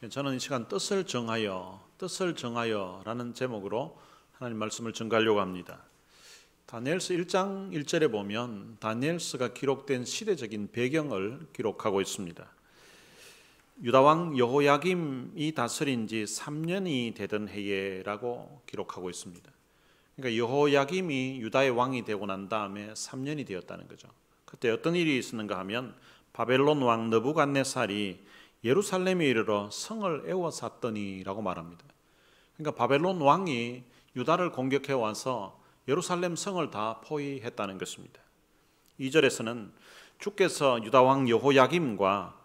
저는 이 시간 뜻을 정하여 라는 제목으로 하나님 말씀을 전가하려고 합니다. 다니엘서 1장 1절에 보면 다니엘서가 기록된 시대적인 배경을 기록하고 있습니다. 유다왕 여호야김이 다스린 지 3년이 되던 해에라고 기록하고 있습니다. 그러니까 여호야김이 유다의 왕이 되고 난 다음에 3년이 되었다는 거죠. 그때 어떤 일이 있었는가 하면 바벨론 왕 느부갓네살이 예루살렘에 이르러 성을 에워쌌더니라고 말합니다. 그러니까 바벨론 왕이 유다를 공격해 와서 예루살렘 성을 다 포위했다는 것입니다. 2절에서는 주께서 유다 왕 여호야김과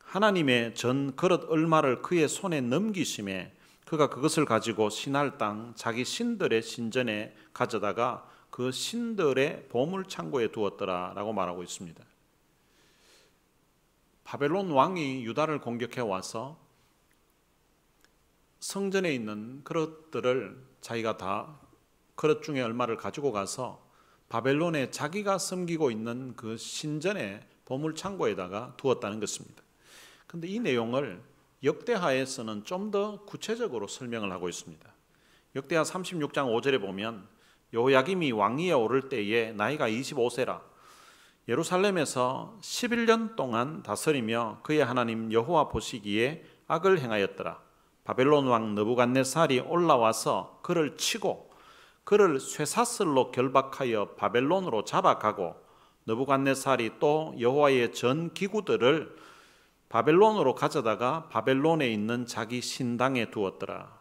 하나님의 전 그릇 얼마를 그의 손에 넘기심에 그가 그것을 가지고 신할 땅 자기 신들의 신전에 가져다가 그 신들의 보물 창고에 두었더라라고 말하고 있습니다. 바벨론 왕이 유다를 공격해 와서 성전에 있는 그릇들을 자기가 다 그릇 중에 얼마를 가지고 가서 바벨론에 자기가 섬기고 있는 그 신전의 보물 창고에다가 두었다는 것입니다. 그런데 이 내용을 역대하에서는 좀 더 구체적으로 설명을 하고 있습니다. 역대하 36장 5절에 보면 여호야김이 왕위에 오를 때에 나이가 25세라 예루살렘에서 11년 동안 다스리며 그의 하나님 여호와 보시기에 악을 행하였더라. 바벨론 왕 느부갓네살이 올라와서 그를 치고 그를 쇠사슬로 결박하여 바벨론으로 잡아가고 느부갓네살이 또 여호와의 전 기구들을 바벨론으로 가져다가 바벨론에 있는 자기 신당에 두었더라.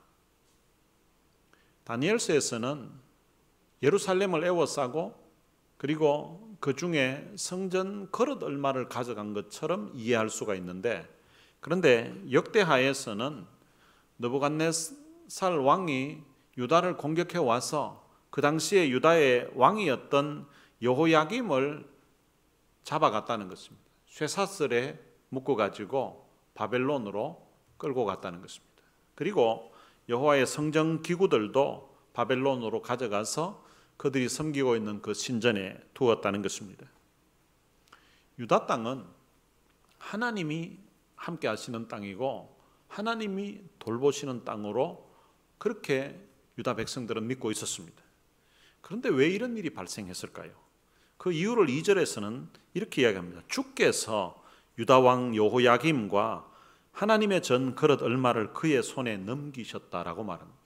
다니엘서에서는 예루살렘을 에워싸고 그리고 그 중에 성전 그릇 얼마를 가져간 것처럼 이해할 수가 있는데, 그런데 역대하에서는 느부갓네살 왕이 유다를 공격해 와서 그 당시에 유다의 왕이었던 여호야김을 잡아갔다는 것입니다. 쇠사슬에 묶어가지고 바벨론으로 끌고 갔다는 것입니다. 그리고 여호와의 성전 기구들도 바벨론으로 가져가서 그들이 섬기고 있는 그 신전에 두었다는 것입니다. 유다 땅은 하나님이 함께 하시는 땅이고 하나님이 돌보시는 땅으로 그렇게 유다 백성들은 믿고 있었습니다. 그런데 왜 이런 일이 발생했을까요? 그 이유를 2절에서는 이렇게 이야기합니다. 주께서 유다 왕 여호야김과 하나님의 전 그릇 얼마를 그의 손에 넘기셨다라고 말합니다.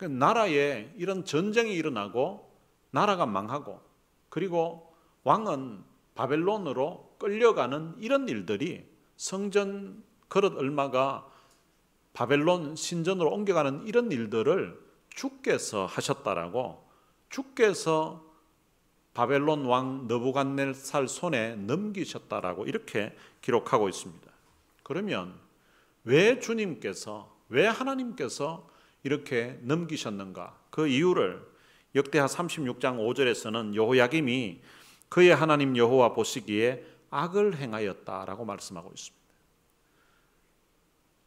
나라에 이런 전쟁이 일어나고 나라가 망하고 그리고 왕은 바벨론으로 끌려가는 이런 일들이 성전 그릇 얼마가 바벨론 신전으로 옮겨가는 이런 일들을 주께서 하셨다라고, 주께서 바벨론 왕 느부갓네살 손에 넘기셨다라고 이렇게 기록하고 있습니다. 그러면 왜 주님께서, 왜 하나님께서 이렇게 넘기셨는가? 그 이유를 역대하 36장 5절에서는 여호야김이 그의 하나님 여호와 보시기에 악을 행하였다라고 말씀하고 있습니다.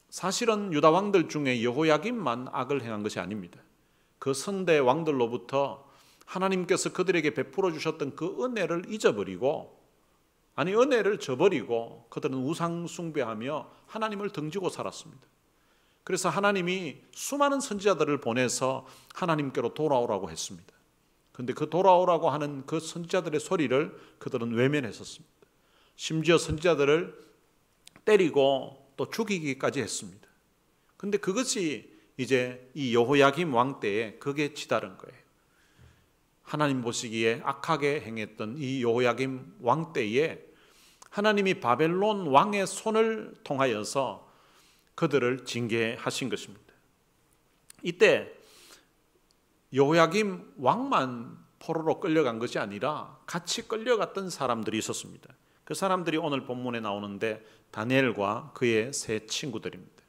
사실은 유다 왕들 중에 여호야김만 악을 행한 것이 아닙니다. 그 선대 왕들로부터 하나님께서 그들에게 베풀어 주셨던 그 은혜를 잊어버리고, 아니 은혜를 저버리고 그들은 우상 숭배하며 하나님을 등지고 살았습니다. 그래서 하나님이 수많은 선지자들을 보내서 하나님께로 돌아오라고 했습니다. 그런데 그 돌아오라고 하는 그 선지자들의 소리를 그들은 외면했었습니다. 심지어 선지자들을 때리고 또 죽이기까지 했습니다. 그런데 그것이 이제 이 여호야김 왕 때에 그게 치달은 거예요. 하나님 보시기에 악하게 행했던 이 여호야김 왕 때에 하나님이 바벨론 왕의 손을 통하여서 그들을 징계하신 것입니다. 이때 여호야김 왕만 포로로 끌려간 것이 아니라 같이 끌려갔던 사람들이 있었습니다. 그 사람들이 오늘 본문에 나오는데 다니엘과 그의 세 친구들입니다.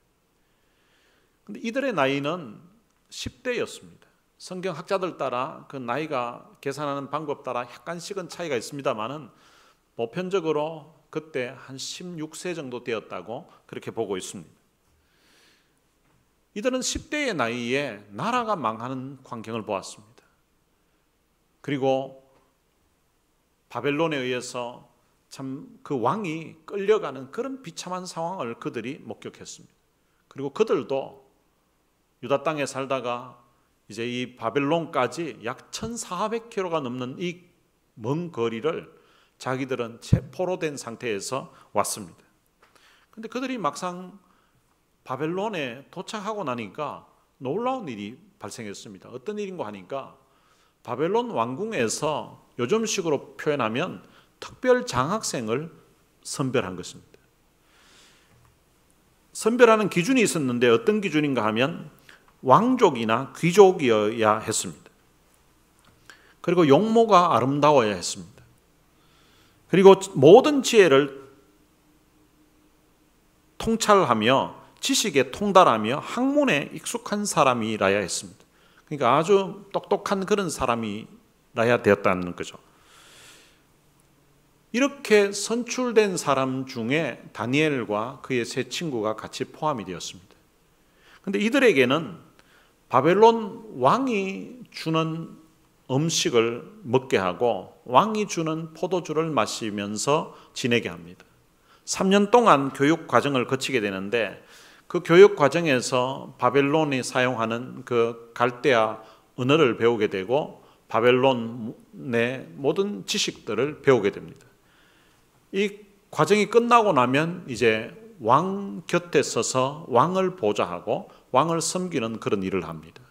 근데 이들의 나이는 10대였습니다. 성경 학자들 따라 그 나이가 계산하는 방법 따라 약간씩은 차이가 있습니다만은 보편적으로 그때 한 16세 정도 되었다고 그렇게 보고 있습니다. 이들은 10대의 나이에 나라가 망하는 광경을 보았습니다. 그리고 바벨론에 의해서 참 그 왕이 끌려가는 그런 비참한 상황을 그들이 목격했습니다. 그리고 그들도 유다 땅에 살다가 이제 이 바벨론까지 약 1400km가 넘는 이 먼 거리를 자기들은 포로된 상태에서 왔습니다. 근데 그들이 막상 바벨론에 도착하고 나니까 놀라운 일이 발생했습니다. 어떤 일인가 하니까 바벨론 왕궁에서 요즘식으로 표현하면 특별 장학생을 선별한 것입니다. 선별하는 기준이 있었는데 어떤 기준인가 하면 왕족이나 귀족이어야 했습니다. 그리고 용모가 아름다워야 했습니다. 그리고 모든 지혜를 통찰하며 지식에 통달하며 학문에 익숙한 사람이라야 했습니다. 그러니까 아주 똑똑한 그런 사람이라야 되었다는 거죠. 이렇게 선출된 사람 중에 다니엘과 그의 세 친구가 같이 포함이 되었습니다. 그런데 이들에게는 바벨론 왕이 주는 음식을 먹게 하고 왕이 주는 포도주를 마시면서 지내게 합니다. 3년 동안 교육 과정을 거치게 되는데 그 교육 과정에서 바벨론이 사용하는 그 갈대아 언어를 배우게 되고 바벨론의 모든 지식들을 배우게 됩니다. 이 과정이 끝나고 나면 이제 왕 곁에 서서 왕을 보좌하고 왕을 섬기는 그런 일을 합니다.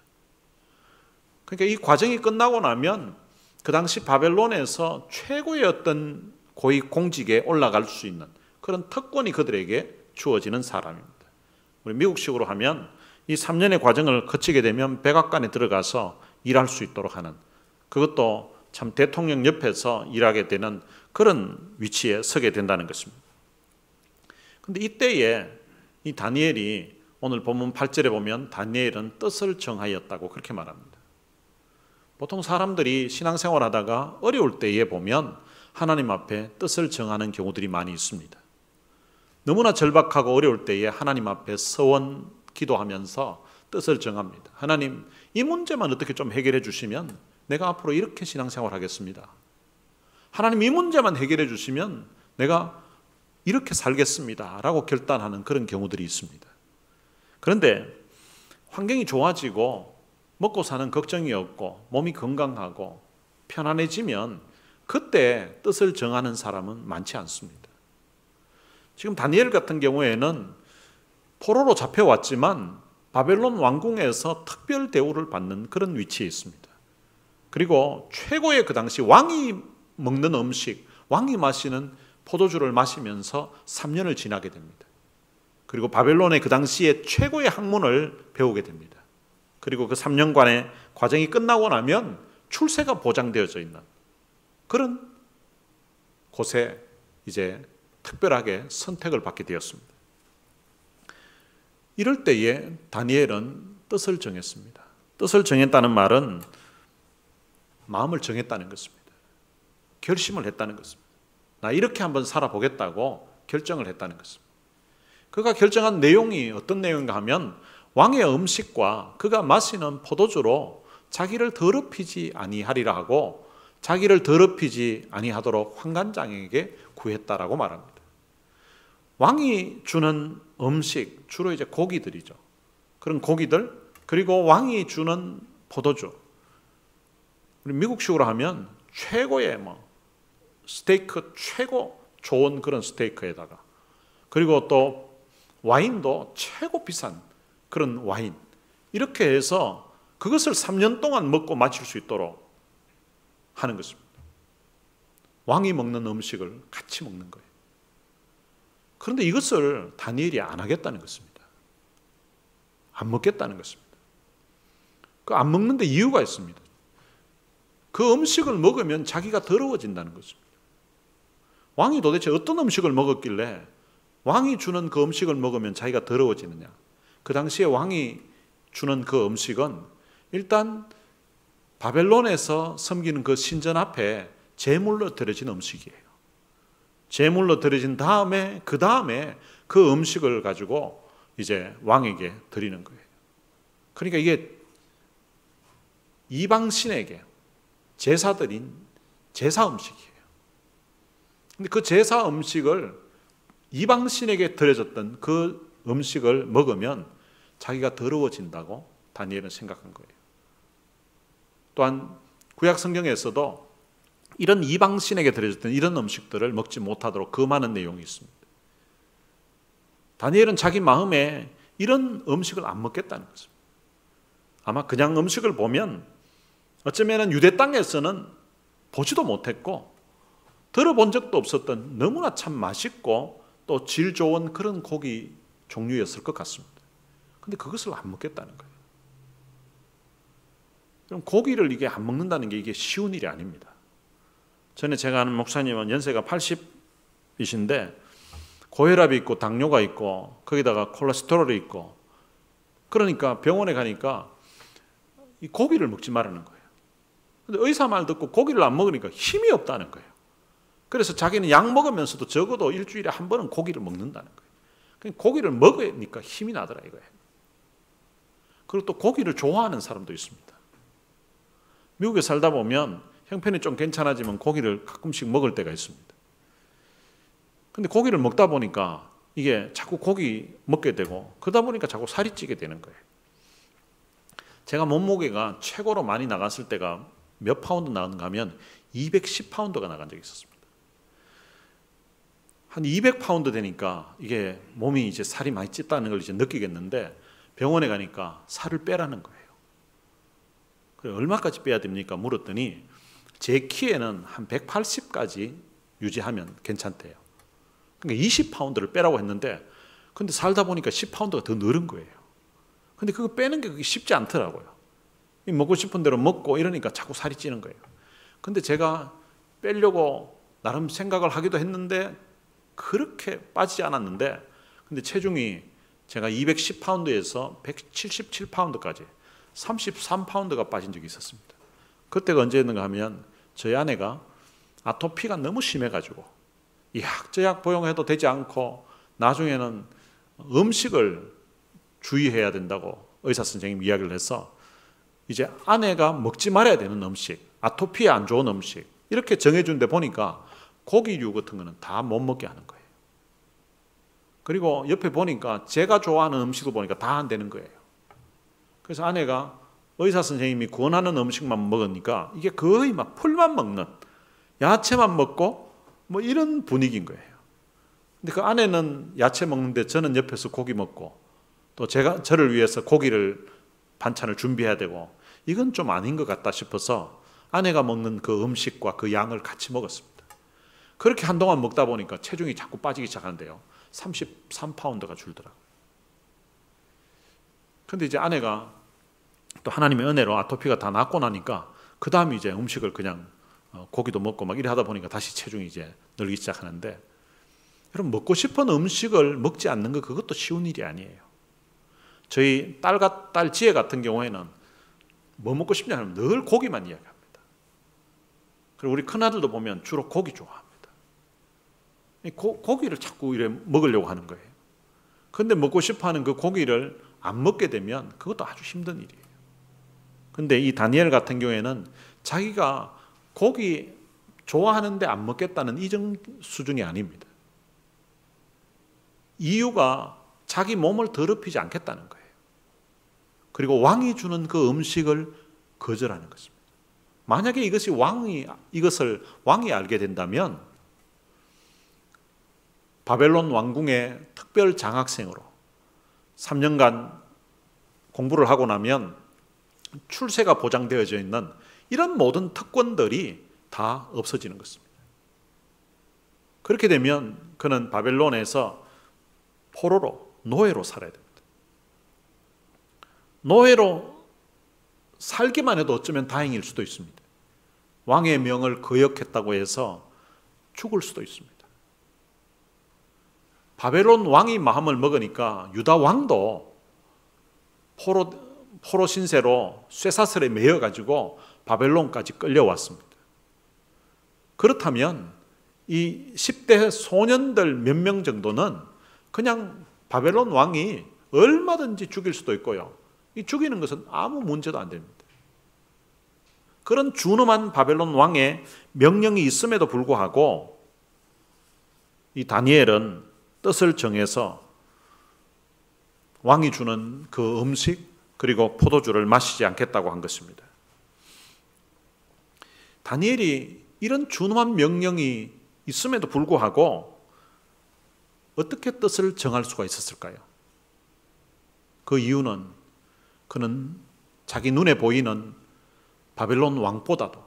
그러니까 이 과정이 끝나고 나면 그 당시 바벨론에서 최고의 어떤 고위 공직에 올라갈 수 있는 그런 특권이 그들에게 주어지는 사람입니다. 우리 미국식으로 하면 이 3년의 과정을 거치게 되면 백악관에 들어가서 일할 수 있도록 하는, 그것도 참 대통령 옆에서 일하게 되는 그런 위치에 서게 된다는 것입니다. 그런데 이때에 이 다니엘이 오늘 본문 8절에 보면 다니엘은 뜻을 정하였다고 그렇게 말합니다. 보통 사람들이 신앙생활 하다가 어려울 때에 보면 하나님 앞에 뜻을 정하는 경우들이 많이 있습니다. 너무나 절박하고 어려울 때에 하나님 앞에 서원 기도하면서 뜻을 정합니다. 하나님, 이 문제만 어떻게 좀 해결해 주시면 내가 앞으로 이렇게 신앙생활 하겠습니다. 하나님, 이 문제만 해결해 주시면 내가 이렇게 살겠습니다 라고 결단하는 그런 경우들이 있습니다. 그런데 환경이 좋아지고 먹고 사는 걱정이 없고 몸이 건강하고 편안해지면 그때 뜻을 정하는 사람은 많지 않습니다. 지금 다니엘 같은 경우에는 포로로 잡혀왔지만 바벨론 왕궁에서 특별 대우를 받는 그런 위치에 있습니다. 그리고 최고의 그 당시 왕이 먹는 음식, 왕이 마시는 포도주를 마시면서 3년을 지나게 됩니다. 그리고 바벨론의 그 당시에 최고의 학문을 배우게 됩니다. 그리고 그 3년간의 과정이 끝나고 나면 출세가 보장되어져 있는 그런 곳에 이제 특별하게 선택을 받게 되었습니다. 이럴 때에 다니엘은 뜻을 정했습니다. 뜻을 정했다는 말은 마음을 정했다는 것입니다. 결심을 했다는 것입니다. 나 이렇게 한번 살아보겠다고 결정을 했다는 것입니다. 그가 결정한 내용이 어떤 내용인가 하면 왕의 음식과 그가 마시는 포도주로 자기를 더럽히지 아니하리라 하고 자기를 더럽히지 아니하도록 환관장에게 구했다라고 말합니다. 왕이 주는 음식, 주로 이제 고기들이죠. 그런 고기들, 그리고 왕이 주는 포도주. 우리 미국식으로 하면 최고의 스테이크, 최고 좋은 그런 스테이크에다가, 그리고 또 와인도 최고 비싼 그런 와인, 이렇게 해서 그것을 3년 동안 먹고 마실 수 있도록 하는 것입니다. 왕이 먹는 음식을 같이 먹는 거예요. 그런데 이것을 다니엘이 안 하겠다는 것입니다. 안 먹겠다는 것입니다. 그 안 먹는데 이유가 있습니다. 그 음식을 먹으면 자기가 더러워진다는 것입니다. 왕이 도대체 어떤 음식을 먹었길래 왕이 주는 그 음식을 먹으면 자기가 더러워지느냐? 그 당시에 왕이 주는 그 음식은 일단 바벨론에서 섬기는 그 신전 앞에 제물로 드려진 음식이에요. 제물로 드려진 다음에 그 다음에 그 음식을 가지고 이제 왕에게 드리는 거예요. 그러니까 이게 이방 신에게 제사 드린 제사 음식이에요. 근데 그 제사 음식을 이방신에게 드려졌던 그 음식을 먹으면 자기가 더러워진다고 다니엘은 생각한 거예요. 또한 구약 성경에서도 이런 이방신에게 드려졌던 이런 음식들을 먹지 못하도록 금하는 내용이 있습니다. 다니엘은 자기 마음에 이런 음식을 안 먹겠다는 것입니다. 아마 그냥 음식을 보면 어쩌면 유대 땅에서는 보지도 못했고 들어본 적도 없었던 너무나 참 맛있고 또 질 좋은 그런 고기 종류였을 것 같습니다. 근데 그것을 안 먹겠다는 거예요. 그럼 고기를 이게 안 먹는다는 게 이게 쉬운 일이 아닙니다. 전에 제가 아는 목사님은 연세가 80이신데 고혈압이 있고 당뇨가 있고 거기다가 콜레스테롤이 있고 그러니까 병원에 가니까 이 고기를 먹지 말라는 거예요. 근데 의사 말 듣고 고기를 안 먹으니까 힘이 없다는 거예요. 그래서 자기는 약 먹으면서도 적어도 일주일에 한 번은 고기를 먹는다는 거예요. 그러니까 고기를 먹으니까 힘이 나더라 이거예요. 그리고 또 고기를 좋아하는 사람도 있습니다. 미국에 살다 보면 형편이 좀 괜찮아지면 고기를 가끔씩 먹을 때가 있습니다. 근데 고기를 먹다 보니까 이게 자꾸 고기 먹게 되고 그러다 보니까 자꾸 살이 찌게 되는 거예요. 제가 몸무게가 최고로 많이 나갔을 때가 몇 파운드 나갔는가 하면 210파운드가 나간 적이 있었습니다. 한 200파운드 되니까 이게 몸이 이제 살이 많이 찐다는 걸 이제 느끼겠는데 병원에 가니까 살을 빼라는 거예요. 그래 얼마까지 빼야 됩니까? 물었더니 제 키에는 한 180까지 유지하면 괜찮대요. 그러니까 20파운드를 빼라고 했는데 근데 살다 보니까 10파운드가 더 늘은 거예요. 근데 그거 빼는 게 그게 쉽지 않더라고요. 먹고 싶은 대로 먹고 이러니까 자꾸 살이 찌는 거예요. 근데 제가 빼려고 나름 생각을 하기도 했는데 그렇게 빠지지 않았는데 근데 체중이 제가 210파운드에서 177파운드까지 33파운드가 빠진 적이 있었습니다. 그때가 언제였는가 하면 저희 아내가 아토피가 너무 심해가지고 이 약 저 약 복용해도 되지 않고 나중에는 음식을 주의해야 된다고 의사 선생님이 이야기를 해서 이제 아내가 먹지 말아야 되는 음식, 아토피에 안 좋은 음식 이렇게 정해준 데 보니까 고기류 같은 거는 다 못 먹게 하는 거예요. 그리고 옆에 보니까 제가 좋아하는 음식을 보니까 다 안 되는 거예요. 그래서 아내가 의사 선생님이 권하는 음식만 먹으니까 이게 거의 막 풀만 먹는 야채만 먹고 뭐 이런 분위기인 거예요. 근데 그 아내는 야채 먹는데 저는 옆에서 고기 먹고 또 제가 저를 위해서 고기를 반찬을 준비해야 되고 이건 좀 아닌 것 같다 싶어서 아내가 먹는 그 음식과 그 양을 같이 먹었습니다. 그렇게 한동안 먹다 보니까 체중이 자꾸 빠지기 시작하는데요. 33파운드가 줄더라고요. 근데 이제 아내가 또 하나님의 은혜로 아토피가 다 낫고 나니까 그 다음에 이제 음식을 그냥 고기도 먹고 막 이래 하다 보니까 다시 체중이 이제 늘기 시작하는데 여러분 먹고 싶은 음식을 먹지 않는 거 그것도 쉬운 일이 아니에요. 저희 딸 지혜 같은 경우에는 뭐 먹고 싶냐 하면 늘 고기만 이야기합니다. 그리고 우리 큰아들도 보면 주로 고기 좋아합니다. 고기를 자꾸 이래 먹으려고 하는 거예요. 그런데 먹고 싶어하는 그 고기를 안 먹게 되면 그것도 아주 힘든 일이에요. 그런데 이 다니엘 같은 경우에는 자기가 고기 좋아하는데 안 먹겠다는 이 수준이 아닙니다. 이유가 자기 몸을 더럽히지 않겠다는 거예요. 그리고 왕이 주는 그 음식을 거절하는 것입니다. 만약에 이것을 왕이 알게 된다면 바벨론 왕궁의 특별 장학생으로 3년간 공부를 하고 나면 출세가 보장되어져 있는 이런 모든 특권들이 다 없어지는 것입니다. 그렇게 되면 그는 바벨론에서 포로로 노예로 살아야 됩니다. 노예로 살기만 해도 어쩌면 다행일 수도 있습니다. 왕의 명을 거역했다고 해서 죽을 수도 있습니다. 바벨론 왕이 마음을 먹으니까 유다 왕도 포로 신세로 쇠사슬에 매여가지고 바벨론까지 끌려왔습니다. 그렇다면 이 10대 소년들 몇 명 정도는 그냥 바벨론 왕이 얼마든지 죽일 수도 있고요. 이 죽이는 것은 아무 문제도 안 됩니다. 그런 준엄한 바벨론 왕의 명령이 있음에도 불구하고 이 다니엘은 뜻을 정해서 왕이 주는 그 음식 그리고 포도주를 마시지 않겠다고 한 것입니다. 다니엘이 이런 준엄한 명령이 있음에도 불구하고 어떻게 뜻을 정할 수가 있었을까요? 그 이유는 그는 자기 눈에 보이는 바벨론 왕보다도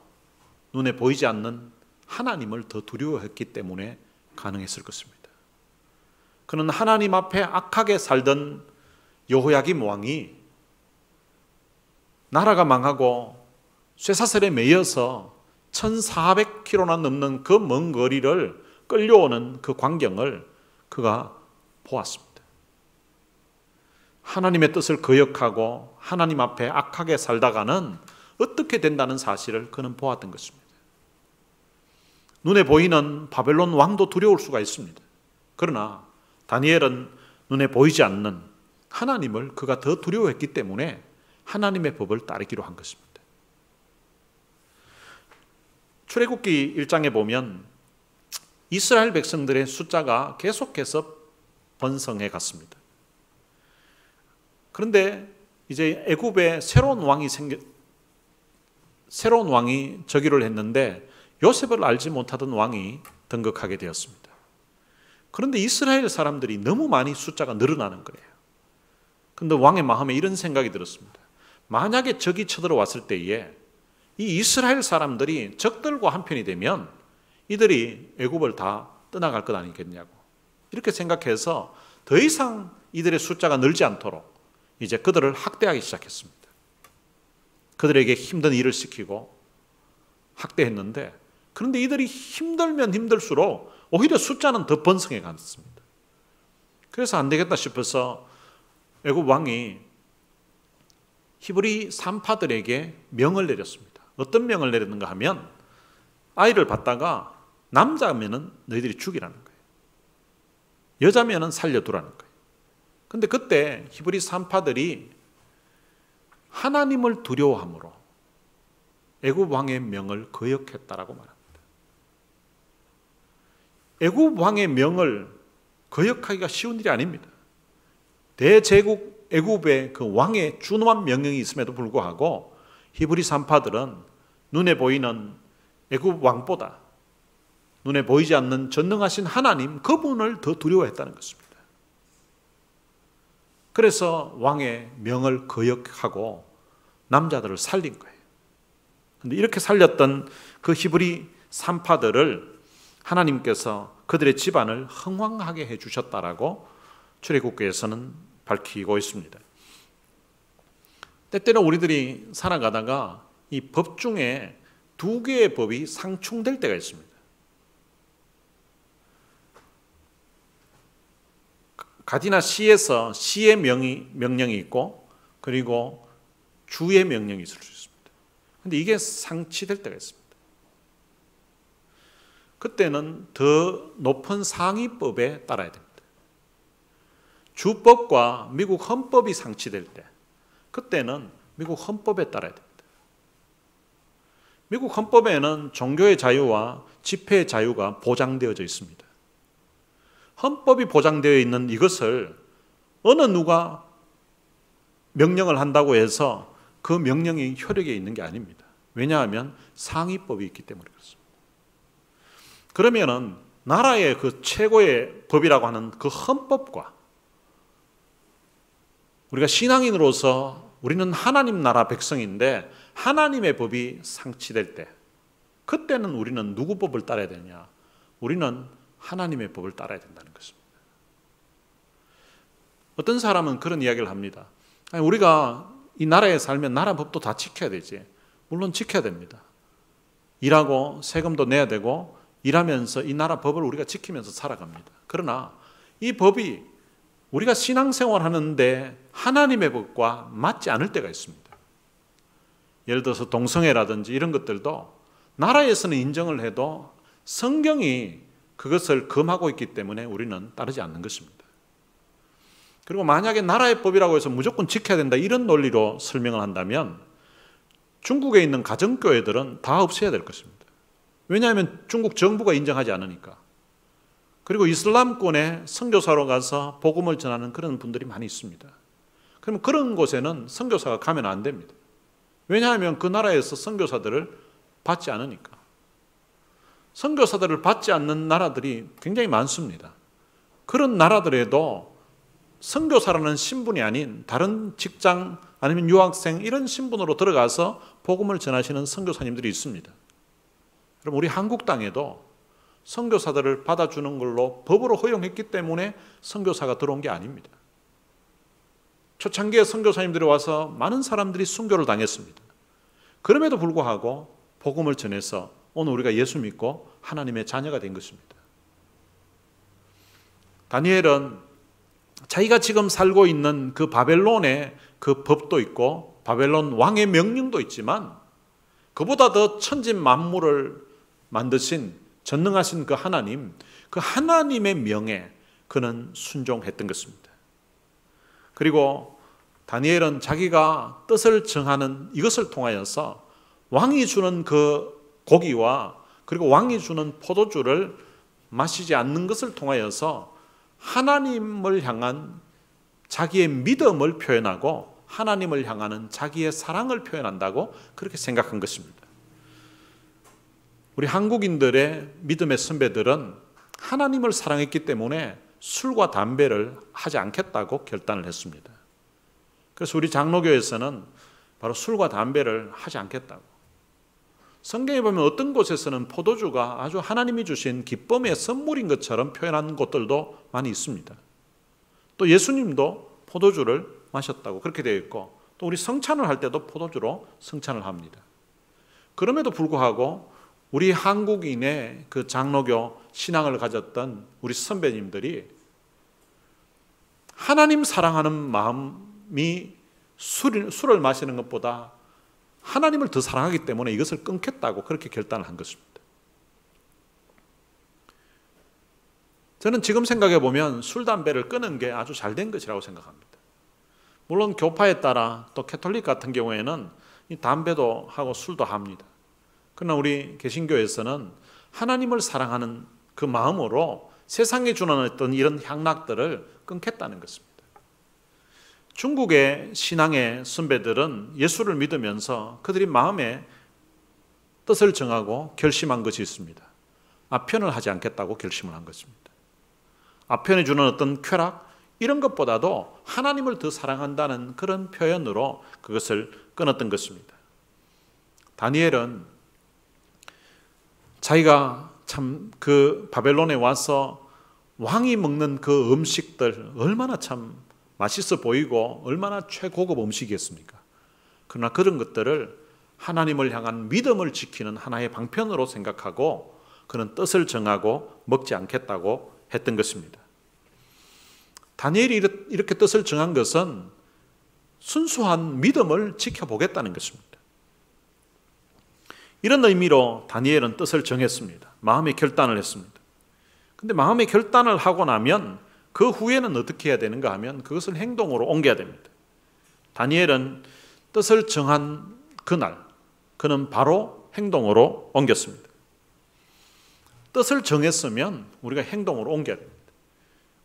눈에 보이지 않는 하나님을 더 두려워했기 때문에 가능했을 것입니다. 그는 하나님 앞에 악하게 살던 여호야김 왕이 나라가 망하고 쇠사슬에 매여서 1400km나 넘는 그 먼 거리를 끌려오는 그 광경을 그가 보았습니다. 하나님의 뜻을 거역하고 하나님 앞에 악하게 살다가는 어떻게 된다는 사실을 그는 보았던 것입니다. 눈에 보이는 바벨론 왕도 두려울 수가 있습니다. 그러나 다니엘은 눈에 보이지 않는 하나님을 그가 더 두려워했기 때문에 하나님의 법을 따르기로 한 것입니다. 출애굽기 1장에 보면 이스라엘 백성들의 숫자가 계속해서 번성해 갔습니다. 그런데 이제 애굽에 새로운 왕이 즉위를 했는데 요셉을 알지 못하던 왕이 등극하게 되었습니다. 그런데 이스라엘 사람들이 너무 많이 숫자가 늘어나는 거예요. 그런데 왕의 마음에 이런 생각이 들었습니다. 만약에 적이 쳐들어왔을 때에 이 이스라엘 사람들이 적들과 한편이 되면 이들이 애굽을 다 떠나갈 것 아니겠냐고 이렇게 생각해서 더 이상 이들의 숫자가 늘지 않도록 이제 그들을 학대하기 시작했습니다. 그들에게 힘든 일을 시키고 학대했는데 그런데 이들이 힘들면 힘들수록 오히려 숫자는 더 번성해 갔습니다. 그래서 안 되겠다 싶어서 애굽 왕이 히브리 산파들에게 명을 내렸습니다. 어떤 명을 내렸는가 하면 아이를 받다가 남자면은 너희들이 죽이라는 거예요. 여자면은 살려두라는 거예요. 그런데 그때 히브리 산파들이 하나님을 두려워함으로 애굽 왕의 명을 거역했다라고 말합니다. 애굽 왕의 명을 거역하기가 쉬운 일이 아닙니다. 대제국 애굽의 그 왕의 준엄한 명령이 있음에도 불구하고 히브리 산파들은 눈에 보이는 애굽 왕보다 눈에 보이지 않는 전능하신 하나님 그분을 더 두려워했다는 것입니다. 그래서 왕의 명을 거역하고 남자들을 살린 거예요. 그런데 이렇게 살렸던 그 히브리 산파들을 하나님께서 그들의 집안을 흥왕하게 해주셨다라고 출애굽기에서는 밝히고 있습니다. 때때로 우리들이 살아가다가 이 법 중에 두 개의 법이 상충될 때가 있습니다. 가디나 시에서 시의 명령이 있고 그리고 주의 명령이 있을 수 있습니다. 그런데 이게 상치될 때가 있습니다. 그때는 더 높은 상위법에 따라야 됩니다. 주법과 미국 헌법이 상치될 때 그때는 미국 헌법에 따라야 됩니다. 미국 헌법에는 종교의 자유와 집회의 자유가 보장되어져 있습니다. 헌법이 보장되어 있는 이것을 어느 누가 명령을 한다고 해서 그 명령이 효력에 있는 게 아닙니다. 왜냐하면 상위법이 있기 때문에 그렇습니다. 그러면은 나라의 그 최고의 법이라고 하는 그 헌법과 우리가 신앙인으로서 우리는 하나님 나라 백성인데 하나님의 법이 상치될 때 그때는 우리는 누구 법을 따라야 되냐? 우리는 하나님의 법을 따라야 된다는 것입니다. 어떤 사람은 그런 이야기를 합니다. 아니, 우리가 이 나라에 살면 나라 법도 다 지켜야 되지. 물론 지켜야 됩니다. 일하고 세금도 내야 되고 일하면서 이 나라 법을 우리가 지키면서 살아갑니다. 그러나 이 법이 우리가 신앙생활 하는데 하나님의 법과 맞지 않을 때가 있습니다. 예를 들어서 동성애라든지 이런 것들도 나라에서는 인정을 해도 성경이 그것을 금하고 있기 때문에 우리는 따르지 않는 것입니다. 그리고 만약에 나라의 법이라고 해서 무조건 지켜야 된다 이런 논리로 설명을 한다면 중국에 있는 가정교회들은 다 없애야 될 것입니다. 왜냐하면 중국 정부가 인정하지 않으니까. 그리고 이슬람권에 선교사로 가서 복음을 전하는 그런 분들이 많이 있습니다. 그럼 그런 곳에는 선교사가 가면 안 됩니다. 왜냐하면 그 나라에서 선교사들을 받지 않으니까. 선교사들을 받지 않는 나라들이 굉장히 많습니다. 그런 나라들에도 선교사라는 신분이 아닌 다른 직장 아니면 유학생 이런 신분으로 들어가서 복음을 전하시는 선교사님들이 있습니다. 그럼 우리 한국 땅에도 선교사들을 받아주는 걸로 법으로 허용했기 때문에 선교사가 들어온 게 아닙니다. 초창기에 선교사님들이 와서 많은 사람들이 순교를 당했습니다. 그럼에도 불구하고 복음을 전해서 오늘 우리가 예수 믿고 하나님의 자녀가 된 것입니다. 다니엘은 자기가 지금 살고 있는 그 바벨론의 그 법도 있고 바벨론 왕의 명령도 있지만 그보다 더 천진 만물을 만드신 전능하신 그 하나님의 명에 그는 순종했던 것입니다. 그리고 다니엘은 자기가 뜻을 정하는 이것을 통하여서 왕이 주는 그 고기와 그리고 왕이 주는 포도주를 마시지 않는 것을 통하여서 하나님을 향한 자기의 믿음을 표현하고 하나님을 향하는 자기의 사랑을 표현한다고 그렇게 생각한 것입니다. 우리 한국인들의 믿음의 선배들은 하나님을 사랑했기 때문에 술과 담배를 하지 않겠다고 결단을 했습니다. 그래서 우리 장로교에서는 바로 술과 담배를 하지 않겠다고. 성경에 보면 어떤 곳에서는 포도주가 아주 하나님이 주신 기쁨의 선물인 것처럼 표현하는 곳들도 많이 있습니다. 또 예수님도 포도주를 마셨다고 그렇게 되어 있고 또 우리 성찬을 할 때도 포도주로 성찬을 합니다. 그럼에도 불구하고 우리 한국인의 그 장로교 신앙을 가졌던 우리 선배님들이 하나님 사랑하는 마음이 술을 마시는 것보다 하나님을 더 사랑하기 때문에 이것을 끊겠다고 그렇게 결단을 한 것입니다. 저는 지금 생각해 보면 술, 담배를 끊은 게 아주 잘된 것이라고 생각합니다. 물론 교파에 따라 또 캐톨릭 같은 경우에는 이 담배도 하고 술도 합니다. 그러나 우리 개신교에서는 하나님을 사랑하는 그 마음으로 세상에 주는 어떤 이런 향락들을 끊겠다는 것입니다. 중국의 신앙의 선배들은 예수를 믿으면서 그들이 마음에 뜻을 정하고 결심한 것이 있습니다. 아편을 하지 않겠다고 결심을 한 것입니다. 아편이 주는 어떤 쾌락 이런 것보다도 하나님을 더 사랑한다는 그런 표현으로 그것을 끊었던 것입니다. 다니엘은 자기가 참 그 바벨론에 와서 왕이 먹는 그 음식들 얼마나 참 맛있어 보이고 얼마나 최고급 음식이었습니까? 그러나 그런 것들을 하나님을 향한 믿음을 지키는 하나의 방편으로 생각하고 그는 뜻을 정하고 먹지 않겠다고 했던 것입니다. 다니엘이 이렇게 뜻을 정한 것은 순수한 믿음을 지켜보겠다는 것입니다. 이런 의미로 다니엘은 뜻을 정했습니다. 마음의 결단을 했습니다. 그런데 마음의 결단을 하고 나면 그 후에는 어떻게 해야 되는가 하면 그것을 행동으로 옮겨야 됩니다. 다니엘은 뜻을 정한 그날 그는 바로 행동으로 옮겼습니다. 뜻을 정했으면 우리가 행동으로 옮겨야 됩니다.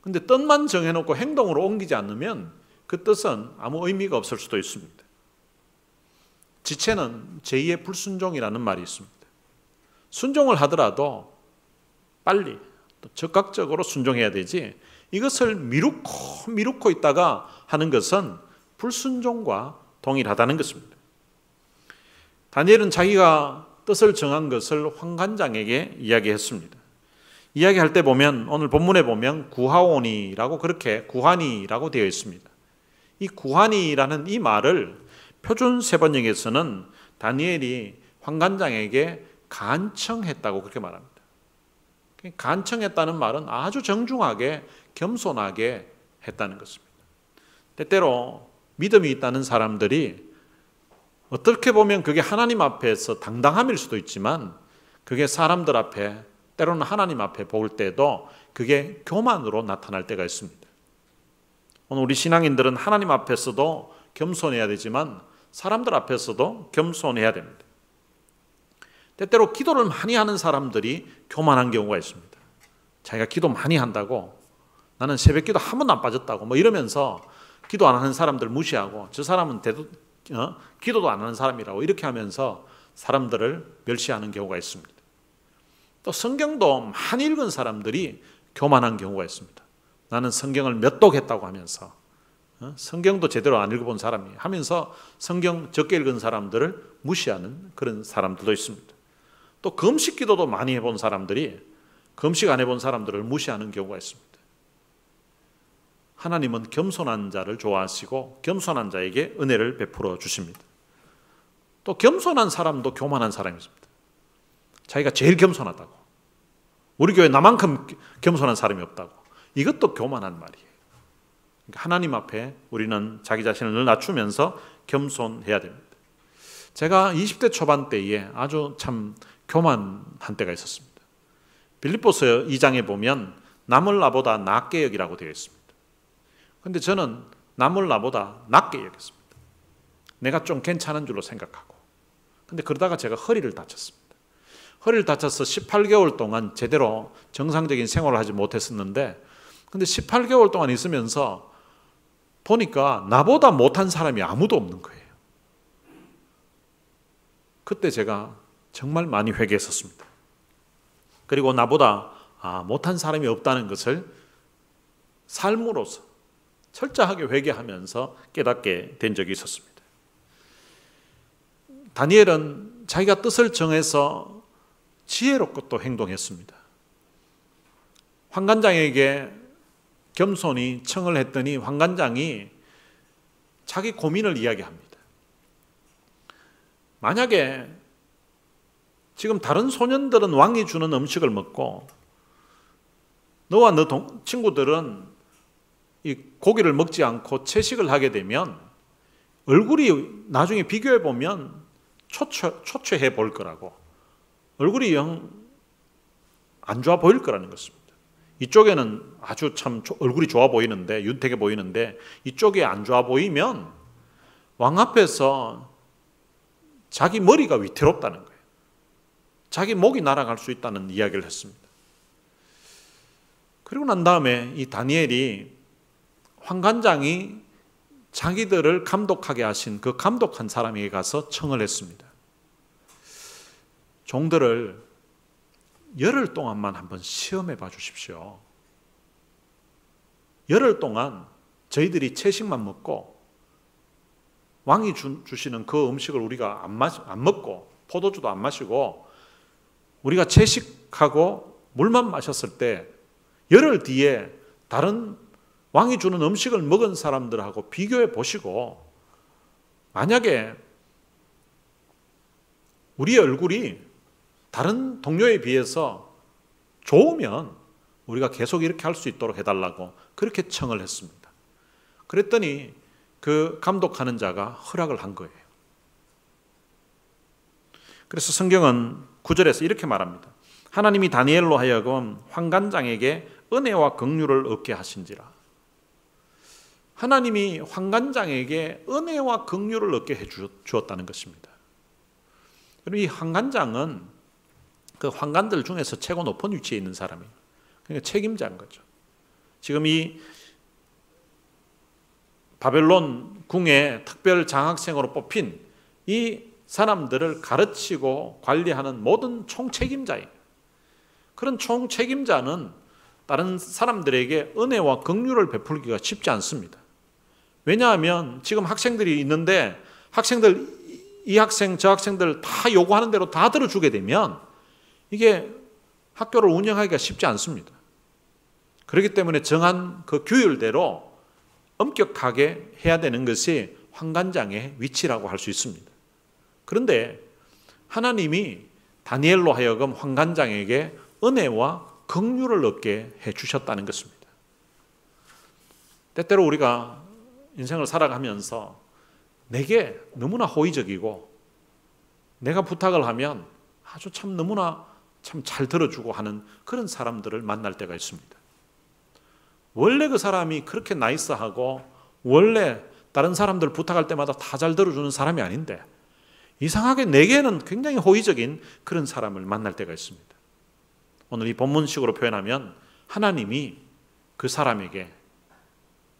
그런데 뜻만 정해놓고 행동으로 옮기지 않으면 그 뜻은 아무 의미가 없을 수도 있습니다. 지체는 제2의 불순종이라는 말이 있습니다. 순종을 하더라도 빨리 또 적극적으로 순종해야 되지 이것을 미루고 있다가 하는 것은 불순종과 동일하다는 것입니다. 다니엘은 자기가 뜻을 정한 것을 황관장에게 이야기했습니다. 이야기할 때 보면 오늘 본문에 보면 구하오니라고 그렇게 구하니라고 되어 있습니다. 이 구하니라는 이 말을 표준 세번역에서는 다니엘이 황관장에게 간청했다고 그렇게 말합니다. 간청했다는 말은 아주 정중하게 겸손하게 했다는 것입니다. 때때로 믿음이 있다는 사람들이 어떻게 보면 그게 하나님 앞에서 당당함일 수도 있지만 그게 사람들 앞에 때로는 하나님 앞에 볼 때도 그게 교만으로 나타날 때가 있습니다. 오늘 우리 신앙인들은 하나님 앞에서도 겸손해야 되지만 사람들 앞에서도 겸손해야 됩니다. 때때로 기도를 많이 하는 사람들이 교만한 경우가 있습니다. 자기가 기도 많이 한다고, 나는 새벽 기도 한 번도 안 빠졌다고 뭐 이러면서 기도 안 하는 사람들 무시하고, 저 사람은 기도도 안 하는 사람이라고 이렇게 하면서 사람들을 멸시하는 경우가 있습니다. 또 성경도 많이 읽은 사람들이 교만한 경우가 있습니다. 나는 성경을 몇 독했다고 하면서, 성경도 제대로 안 읽어본 사람이 하면서 성경 적게 읽은 사람들을 무시하는 그런 사람들도 있습니다. 또 금식 기도도 많이 해본 사람들이 금식 안 해본 사람들을 무시하는 경우가 있습니다. 하나님은 겸손한 자를 좋아하시고 겸손한 자에게 은혜를 베풀어 주십니다. 또 겸손한 사람도 교만한 사람이 있습니다. 자기가 제일 겸손하다고, 우리 교회 나만큼 겸손한 사람이 없다고, 이것도 교만한 말이에요. 그러니까 하나님 앞에 우리는 자기 자신을 늘 낮추면서 겸손해야 됩니다. 제가 20대 초반 때에 아주 참 교만한 때가 있었습니다. 빌립보서 2장에 보면 남을 나보다 낮게 여기라고 되어 있습니다. 그런데 저는 남을 나보다 낮게 여겼습니다. 내가 좀 괜찮은 줄로 생각하고. 근데 그러다가 제가 허리를 다쳤습니다. 허리를 다쳐서 18개월 동안 제대로 정상적인 생활을 하지 못했었는데, 근데 18개월 동안 있으면서 보니까 나보다 못한 사람이 아무도 없는 거예요. 그때 제가 정말 많이 회개했었습니다. 그리고 나보다 못한 사람이 없다는 것을 삶으로서 철저하게 회개하면서 깨닫게 된 적이 있었습니다. 다니엘은 자기가 뜻을 정해서 지혜롭게 또 행동했습니다. 환관장에게 겸손히 청을 했더니 환관장이 자기 고민을 이야기합니다. 만약에 지금 다른 소년들은 왕이 주는 음식을 먹고 너와 너 친구들은 이 고기를 먹지 않고 채식을 하게 되면 얼굴이 나중에 비교해 보면 초췌해 보일 거라고, 얼굴이 영 안 좋아 보일 거라는 것입니다. 이쪽에는 아주 참 얼굴이 좋아 보이는데, 윤택해 보이는데 이쪽이 안 좋아 보이면 왕 앞에서 자기 머리가 위태롭다는 거예요. 자기 목이 날아갈 수 있다는 이야기를 했습니다. 그리고 난 다음에 이 다니엘이 환관장이 자기들을 감독하게 하신 그 감독한 사람에게 가서 청을 했습니다. 종들을 열흘 동안만 한번 시험해 봐 주십시오. 열흘 동안 저희들이 채식만 먹고 왕이 주시는 그 음식을 우리가 안 먹고 포도주도 안 마시고 우리가 채식하고 물만 마셨을 때 열흘 뒤에 다른 왕이 주는 음식을 먹은 사람들하고 비교해 보시고, 만약에 우리의 얼굴이 다른 동료에 비해서 좋으면 우리가 계속 이렇게 할 수 있도록 해달라고 그렇게 청을 했습니다. 그랬더니 그 감독하는 자가 허락을 한 거예요. 그래서 성경은 9절에서 이렇게 말합니다. 하나님이 다니엘로 하여금 환관장에게 은혜와 긍휼을 얻게 하신지라. 하나님이 환관장에게 은혜와 긍휼을 얻게 해 주었다는 것입니다. 이 환관장은 그 환관들 중에서 최고 높은 위치에 있는 사람이에요. 그러니까 책임자인 거죠. 지금 이 바벨론 궁의 특별 장학생으로 뽑힌 이 사람들을 가르치고 관리하는 모든 총책임자예요. 그런 총책임자는 다른 사람들에게 은혜와 긍휼을 베풀기가 쉽지 않습니다. 왜냐하면 지금 학생들이 있는데 학생들, 이 학생 저 학생들 다 요구하는 대로 다 들어주게 되면 이게 학교를 운영하기가 쉽지 않습니다. 그렇기 때문에 정한 그 규율대로 엄격하게 해야 되는 것이 환관장의 위치라고 할 수 있습니다. 그런데 하나님이 다니엘로 하여금 환관장에게 은혜와 긍휼을 얻게 해주셨다는 것입니다. 때때로 우리가 인생을 살아가면서 내게 너무나 호의적이고 내가 부탁을 하면 아주 참 너무나 참 잘 들어주고 하는 그런 사람들을 만날 때가 있습니다. 원래 그 사람이 그렇게 나이스하고 원래 다른 사람들 부탁할 때마다 다 잘 들어주는 사람이 아닌데 이상하게 내게는 굉장히 호의적인 그런 사람을 만날 때가 있습니다. 오늘 이 본문식으로 표현하면 하나님이 그 사람에게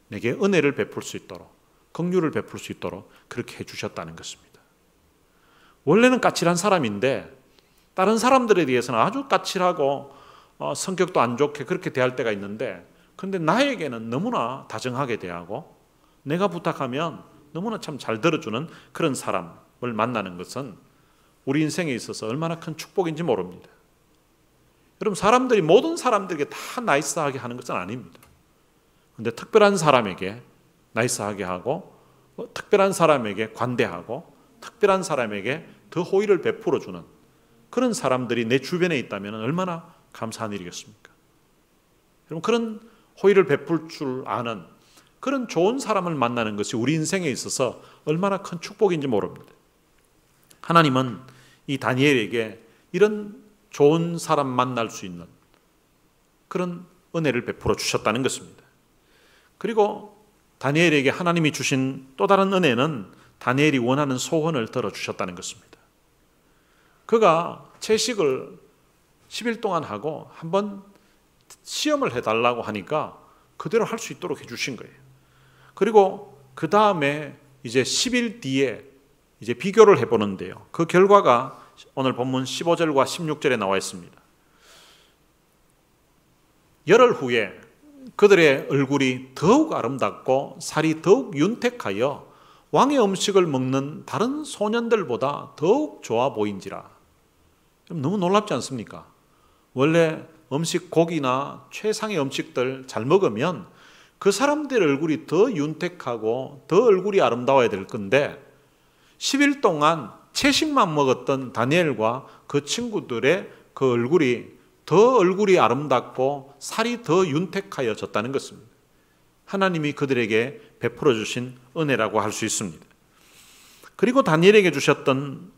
내게 은혜를 베풀 수 있도록, 긍휼을 베풀 수 있도록 그렇게 해주셨다는 것입니다. 원래는 까칠한 사람인데 다른 사람들에 대해서는 아주 까칠하고 성격도 안 좋게 그렇게 대할 때가 있는데, 그런데 나에게는 너무나 다정하게 대하고 내가 부탁하면 너무나 참 잘 들어주는 그런 사람을 만나는 것은 우리 인생에 있어서 얼마나 큰 축복인지 모릅니다. 여러분, 사람들이 모든 사람들에게 다 나이스하게 하는 것은 아닙니다. 그런데 특별한 사람에게 나이스하게 하고, 특별한 사람에게 관대하고, 특별한 사람에게 더 호의를 베풀어주는 그런 사람들이 내 주변에 있다면 얼마나 감사한 일이겠습니까? 여러분, 그런 호의를 베풀 줄 아는 그런 좋은 사람을 만나는 것이 우리 인생에 있어서 얼마나 큰 축복인지 모릅니다. 하나님은 이 다니엘에게 이런 좋은 사람 만날 수 있는 그런 은혜를 베풀어 주셨다는 것입니다. 그리고 다니엘에게 하나님이 주신 또 다른 은혜는 다니엘이 원하는 소원을 들어주셨다는 것입니다. 그가 채식을 10일 동안 하고 한번 시험을 해달라고 하니까 그대로 할 수 있도록 해주신 거예요. 그리고 그 다음에 이제 10일 뒤에 이제 비교를 해보는데요. 그 결과가 오늘 본문 15절과 16절에 나와 있습니다. 열흘 후에 그들의 얼굴이 더욱 아름답고 살이 더욱 윤택하여 왕의 음식을 먹는 다른 소년들보다 더욱 좋아 보인지라. 너무 놀랍지 않습니까? 원래 음식, 고기나 최상의 음식들 잘 먹으면 그 사람들의 얼굴이 더 윤택하고 더 얼굴이 아름다워야 될 건데 10일 동안 채식만 먹었던 다니엘과 그 친구들의 그 얼굴이 아름답고 살이 더 윤택하여졌다는 것입니다. 하나님이 그들에게 베풀어 주신 은혜라고 할 수 있습니다. 그리고 다니엘에게 주셨던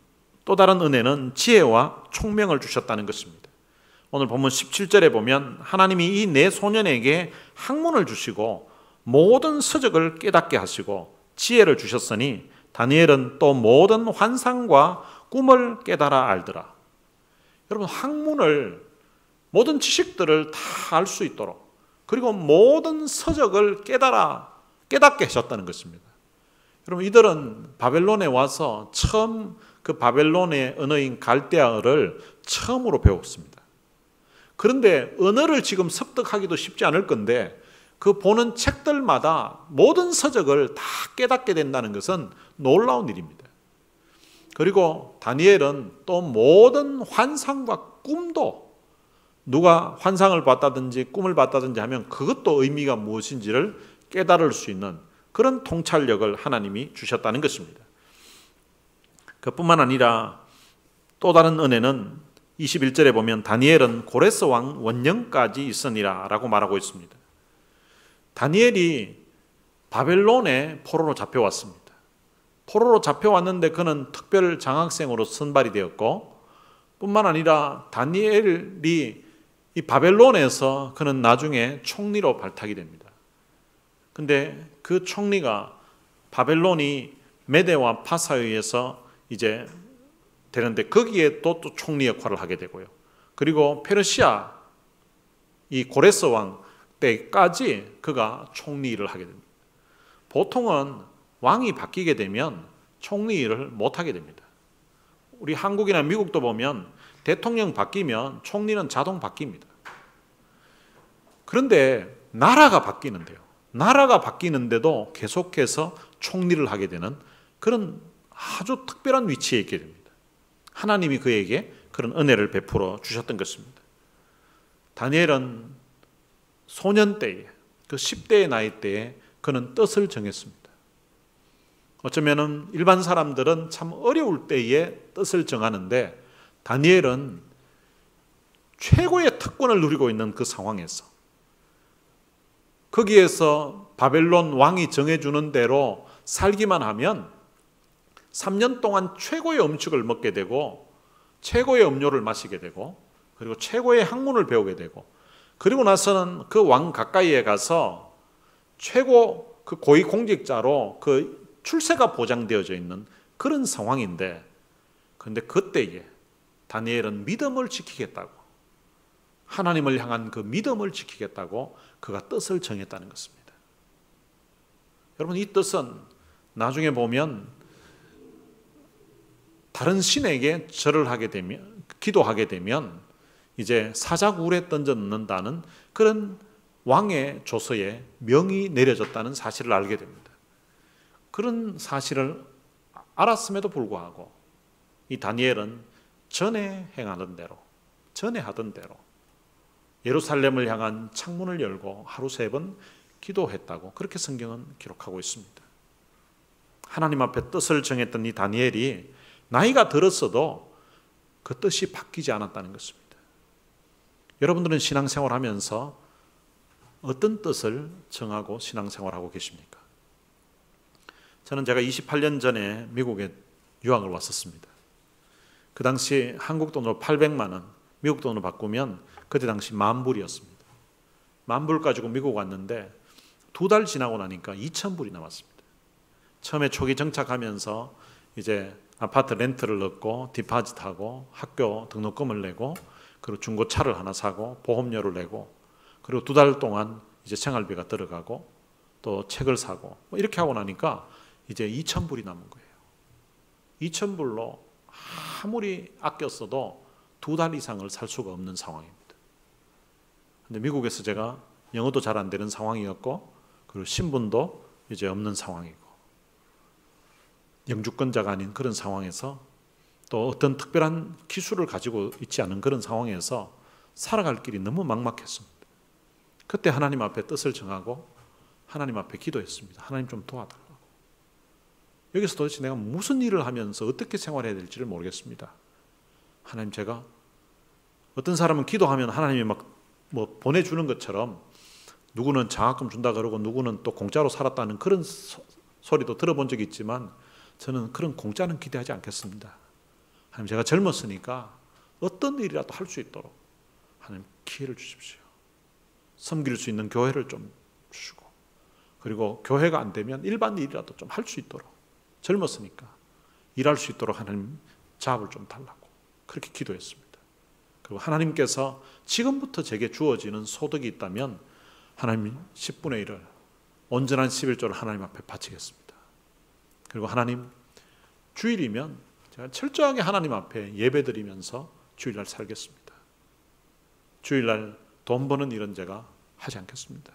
또 다른 은혜는 지혜와 총명을 주셨다는 것입니다. 오늘 본문 17절에 보면 하나님이 이 네 소년에게 학문을 주시고 모든 서적을 깨닫게 하시고 지혜를 주셨으니 다니엘은 또 모든 환상과 꿈을 깨달아 알더라. 여러분, 학문을, 모든 지식들을 다 알 수 있도록, 그리고 모든 서적을 깨닫게 하셨다는 것입니다. 여러분, 이들은 바벨론에 와서 처음 그 바벨론의 언어인 갈대아어를 처음으로 배웠습니다. 그런데 언어를 지금 습득하기도 쉽지 않을 건데 그 보는 책들마다 모든 서적을 다 깨닫게 된다는 것은 놀라운 일입니다. 그리고 다니엘은 또 모든 환상과 꿈도, 누가 환상을 봤다든지 꿈을 봤다든지 하면 그것도 의미가 무엇인지를 깨달을 수 있는 그런 통찰력을 하나님이 주셨다는 것입니다. 그뿐만 아니라 또 다른 은혜는 21절에 보면 다니엘은 고레스 왕 원년까지 있으니라 라고 말하고 있습니다. 다니엘이 바벨론에 포로로 잡혀왔습니다. 포로로 잡혀왔는데 그는 특별 장학생으로 선발이 되었고, 뿐만 아니라 다니엘이 이 바벨론에서 그는 나중에 총리로 발탁이 됩니다. 근데 그 총리가 바벨론이 메대와 파사에 의해서 이제 되는데 거기에 또 총리 역할을 하게 되고요. 그리고 페르시아 이 고레스 왕 때까지 그가 총리 일을 하게 됩니다. 보통은 왕이 바뀌게 되면 총리 일을 못하게 됩니다. 우리 한국이나 미국도 보면 대통령 바뀌면 총리는 자동 바뀝니다. 그런데 나라가 바뀌는데요. 나라가 바뀌는데도 계속해서 총리를 하게 되는 그런 아주 특별한 위치에 있게 됩니다. 하나님이 그에게 그런 은혜를 베풀어 주셨던 것입니다. 다니엘은 소년 때에, 그 10대의 나이 때에 그는 뜻을 정했습니다. 어쩌면 일반 사람들은 참 어려울 때에 뜻을 정하는데 다니엘은 최고의 특권을 누리고 있는 그 상황에서 거기에서 바벨론 왕이 정해주는 대로 살기만 하면 3년 동안 최고의 음식을 먹게 되고 최고의 음료를 마시게 되고 그리고 최고의 학문을 배우게 되고 그리고 나서는 그 왕 가까이에 가서 최고 그 고위 공직자로 그 출세가 보장되어져 있는 그런 상황인데, 그런데 그때에 다니엘은 믿음을 지키겠다고 하나님을 향한 그 믿음을 지키겠다고 그가 뜻을 정했다는 것입니다. 여러분, 이 뜻은 나중에 보면 다른 신에게 절을 하게 되면, 기도하게 되면 이제 사자굴에 던져 넣는다는 그런 왕의 조서에 명이 내려졌다는 사실을 알게 됩니다. 그런 사실을 알았음에도 불구하고 이 다니엘은 전에 행하던 대로, 전에 하던 대로 예루살렘을 향한 창문을 열고 하루 3번 기도했다고 그렇게 성경은 기록하고 있습니다. 하나님 앞에 뜻을 정했던 이 다니엘이 나이가 들었어도 그 뜻이 바뀌지 않았다는 것입니다. 여러분들은 신앙생활하면서 어떤 뜻을 정하고 신앙생활하고 계십니까? 저는 제가 28년 전에 미국에 유학을 왔었습니다. 그 당시 한국 돈으로 800만 원, 미국 돈으로 바꾸면 그때 당시 10,000불이었습니다. 10,000불 가지고 미국 왔는데 2달 지나고 나니까 2,000불이 남았습니다. 처음에 초기 정착하면서 이제 아파트 렌트를 넣고 디파짓하고 학교 등록금을 내고 그리고 중고차를 하나 사고 보험료를 내고 그리고 2달 동안 이제 생활비가 들어가고 또 책을 사고 이렇게 하고 나니까 이제 2,000불이 남은 거예요. 2,000불로 아무리 아꼈어도 2달 이상을 살 수가 없는 상황입니다. 근데 미국에서 제가 영어도 잘 안 되는 상황이었고 그리고 신분도 이제 없는 상황이고 영주권자가 아닌 그런 상황에서 또 어떤 특별한 기술을 가지고 있지 않은 그런 상황에서 살아갈 길이 너무 막막했습니다. 그때 하나님 앞에 뜻을 정하고 하나님 앞에 기도했습니다. 하나님 좀 도와달라고. 여기서 도대체 내가 무슨 일을 하면서 어떻게 생활해야 될지를 모르겠습니다. 하나님, 제가 어떤 사람은 기도하면 하나님이 막 뭐 보내주는 것처럼 누구는 장학금 준다 그러고 누구는 또 공짜로 살았다는 그런 소리도 들어본 적이 있지만 저는 그런 공짜는 기대하지 않겠습니다. 하나님, 제가 젊었으니까 어떤 일이라도 할 수 있도록 하나님 기회를 주십시오. 섬길 수 있는 교회를 좀 주시고 그리고 교회가 안 되면 일반 일이라도 좀 할 수 있도록 젊었으니까 일할 수 있도록 하나님 자업을 좀 달라고 그렇게 기도했습니다. 그리고 하나님께서 지금부터 제게 주어지는 소득이 있다면 하나님 10분의 1을 온전한 11조를 하나님 앞에 바치겠습니다. 그리고 하나님, 주일이면 제가 철저하게 하나님 앞에 예배드리면서 주일날 살겠습니다. 주일날 돈 버는 일은 제가 하지 않겠습니다.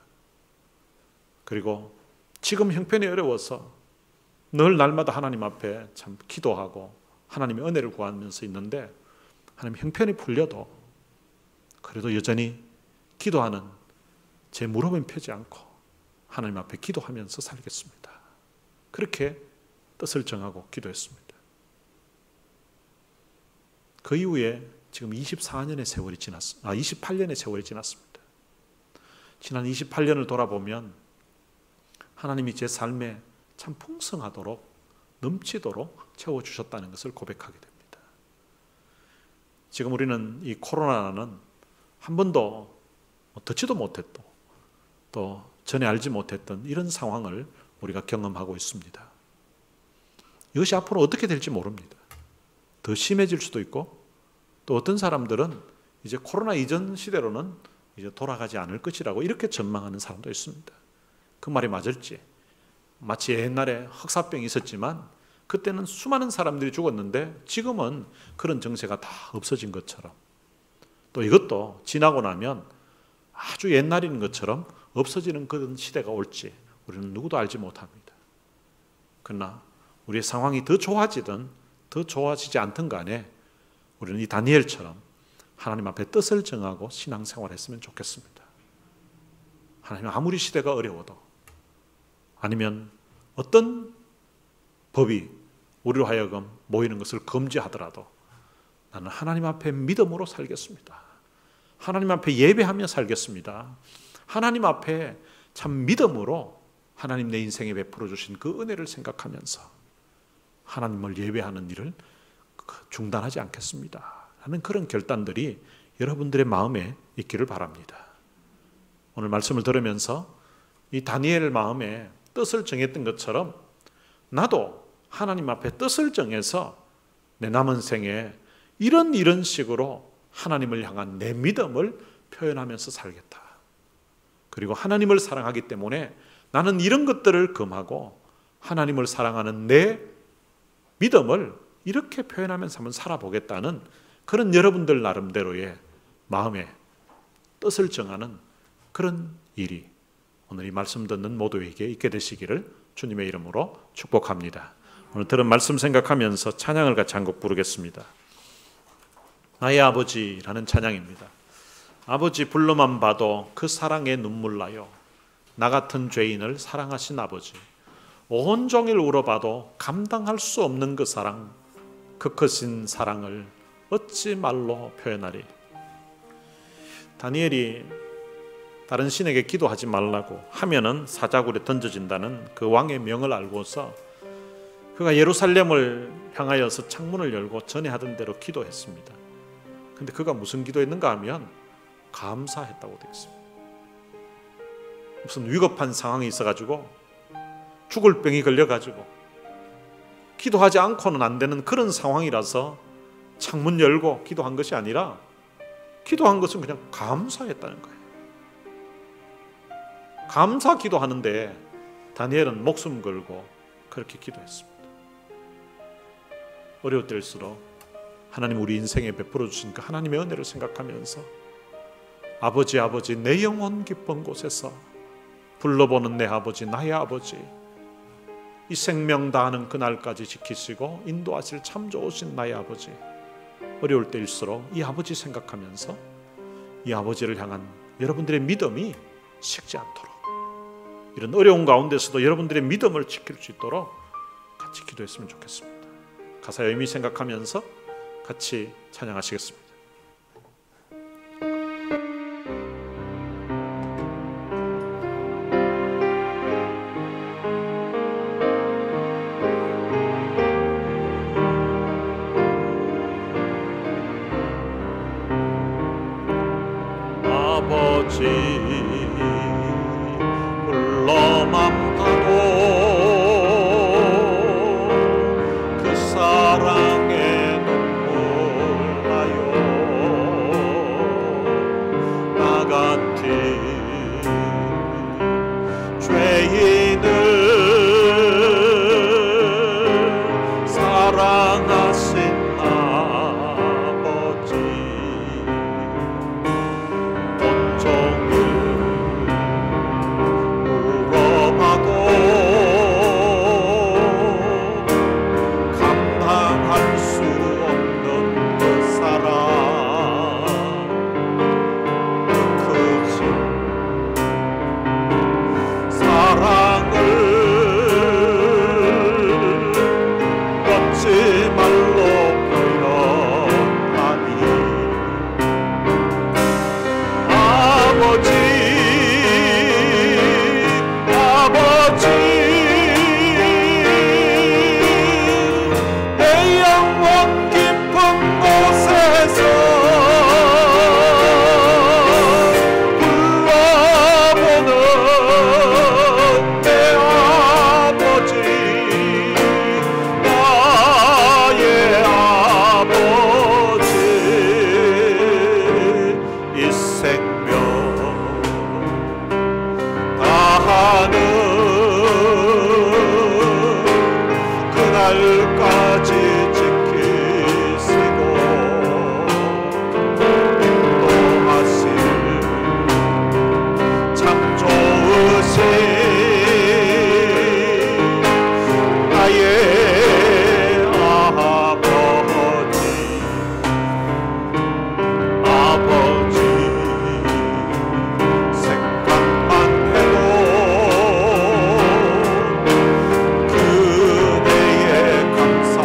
그리고 지금 형편이 어려워서 늘 날마다 하나님 앞에 참 기도하고 하나님의 은혜를 구하면서 있는데 하나님 형편이 풀려도 그래도 여전히 기도하는 제 무릎은 펴지 않고 하나님 앞에 기도하면서 살겠습니다. 그렇게 뜻을 정하고 기도했습니다. 그 이후에 지금 28년의 세월이 지났습니다. 지난 28년을 돌아보면 하나님이 제 삶에 참 풍성하도록 넘치도록 채워주셨다는 것을 고백하게 됩니다. 지금 우리는 이 코로나는 한 번도 듣지도 못했던 또 전에 알지 못했던 이런 상황을 우리가 경험하고 있습니다. 이것이 앞으로 어떻게 될지 모릅니다. 더 심해질 수도 있고 또 어떤 사람들은 이제 코로나 이전 시대로는 이제 돌아가지 않을 것이라고 이렇게 전망하는 사람도 있습니다. 그 말이 맞을지, 마치 옛날에 흑사병이 있었지만 그때는 수많은 사람들이 죽었는데 지금은 그런 정세가 다 없어진 것처럼 또 이것도 지나고 나면 아주 옛날인 것처럼 없어지는 그런 시대가 올지 우리는 누구도 알지 못합니다. 그러나 우리의 상황이 더 좋아지든 더 좋아지지 않든 간에 우리는 이 다니엘처럼 하나님 앞에 뜻을 정하고 신앙생활을 했으면 좋겠습니다. 하나님, 아무리 시대가 어려워도 아니면 어떤 법이 우리로 하여금 모이는 것을 금지하더라도 나는 하나님 앞에 믿음으로 살겠습니다. 하나님 앞에 예배하며 살겠습니다. 하나님 앞에 참 믿음으로 하나님 내 인생에 베풀어 주신 그 은혜를 생각하면서 하나님을 예배하는 일을 중단하지 않겠습니다. 하는 그런 결단들이 여러분들의 마음에 있기를 바랍니다. 오늘 말씀을 들으면서 이 다니엘 마음에 뜻을 정했던 것처럼 나도 하나님 앞에 뜻을 정해서 내 남은 생에 이런 식으로 하나님을 향한 내 믿음을 표현하면서 살겠다. 그리고 하나님을 사랑하기 때문에 나는 이런 것들을 금하고 하나님을 사랑하는 내 믿음을 이렇게 표현하면서 한번 살아보겠다는 그런 여러분들 나름대로의 마음의 뜻을 정하는 그런 일이 오늘 이 말씀 듣는 모두에게 있게 되시기를 주님의 이름으로 축복합니다. 오늘 들은 말씀 생각하면서 찬양을 같이 한 곡 부르겠습니다. 나의 아버지라는 찬양입니다. 아버지 불러만 봐도 그 사랑에 눈물 나요. 나 같은 죄인을 사랑하신 아버지. 온종일 울어봐도 감당할 수 없는 그 사랑, 그 크신 사랑을 어찌 말로 표현하리. 다니엘이 다른 신에게 기도하지 말라고 하면은 사자굴에 던져진다는 그 왕의 명을 알고서 그가 예루살렘을 향하여서 창문을 열고 전에 하던 대로 기도했습니다. 근데 그가 무슨 기도했는가 하면 감사했다고 되어 있습니다. 무슨 위급한 상황이 있어가지고 죽을 병이 걸려가지고 기도하지 않고는 안 되는 그런 상황이라서 창문 열고 기도한 것이 아니라 기도한 것은 그냥 감사했다는 거예요. 감사 기도하는데 다니엘은 목숨 걸고 그렇게 기도했습니다. 어려울 때일수록 하나님 우리 인생에 베풀어 주신 그 하나님의 은혜를 생각하면서 아버지 아버지 내 영혼 깊은 곳에서 불러보는 내 아버지 나의 아버지 이 생명 다하는 그날까지 지키시고 인도하실 참 좋으신 나의 아버지 어려울 때일수록 이 아버지 생각하면서 이 아버지를 향한 여러분들의 믿음이 식지 않도록 이런 어려운 가운데서도 여러분들의 믿음을 지킬 수 있도록 같이 기도했으면 좋겠습니다. 가사의 의미 생각하면서 같이 찬양하시겠습니다. 아버지 불러만 봐도 그 사랑에 눈물 나요. 나 같은 죄인을 사랑하신 아버지 감당할 수 없는 그 사랑 그 크신 사랑을 걷지 말로 표현하니 아버지 아버지 내 영혼 깊은 곳에서 불러보는 내 아버지 나의 아버지 이 생명 다하는 그날까지 지키시고 인도하실 참 좋으신 나의 아버지 아버지 생각만 해도 그대의 감사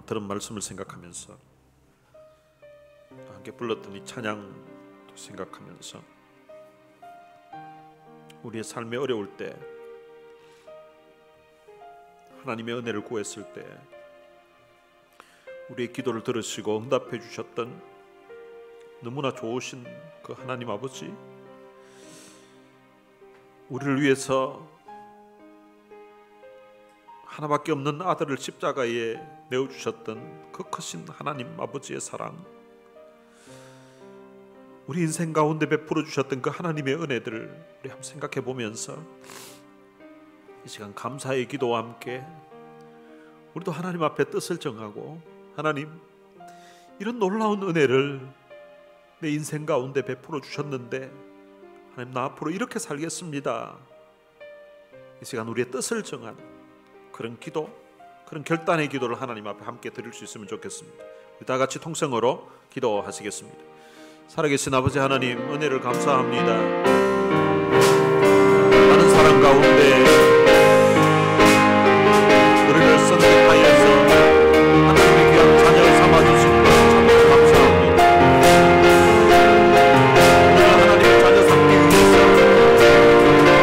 들은 말씀을 생각하면서 함께 불렀던 이 찬양도 생각하면서 우리의 삶이 어려울 때, 하나님의 은혜를 구했을 때 우리의 기도를 들으시고 응답해 주셨던 너무나 좋으신 그 하나님 아버지, 우리를 위해서 하나밖에 없는 아들을 십자가에 내어주셨던 그 크신 하나님 아버지의 사랑, 우리 인생 가운데 베풀어 주셨던 그 하나님의 은혜들을 우리 한번 생각해 보면서 이 시간 감사의 기도와 함께 우리도 하나님 앞에 뜻을 정하고, 하나님, 이런 놀라운 은혜를 내 인생 가운데 베풀어 주셨는데 하나님, 나 앞으로 이렇게 살겠습니다. 이 시간 우리의 뜻을 정한 그런 기도, 그런 결단의 기도를 하나님 앞에 함께 드릴 수 있으면 좋겠습니다. 우리 다 같이 통성으로 기도하시겠습니다. 살아계신 아버지 하나님, 은혜를 감사합니다. 많은 사랑 가운데 우리를 선택하여서 하나님의 귀한 자녀를 삼아주신 것 참 감사합니다. 오늘 하나님의 자녀 삼기 위해서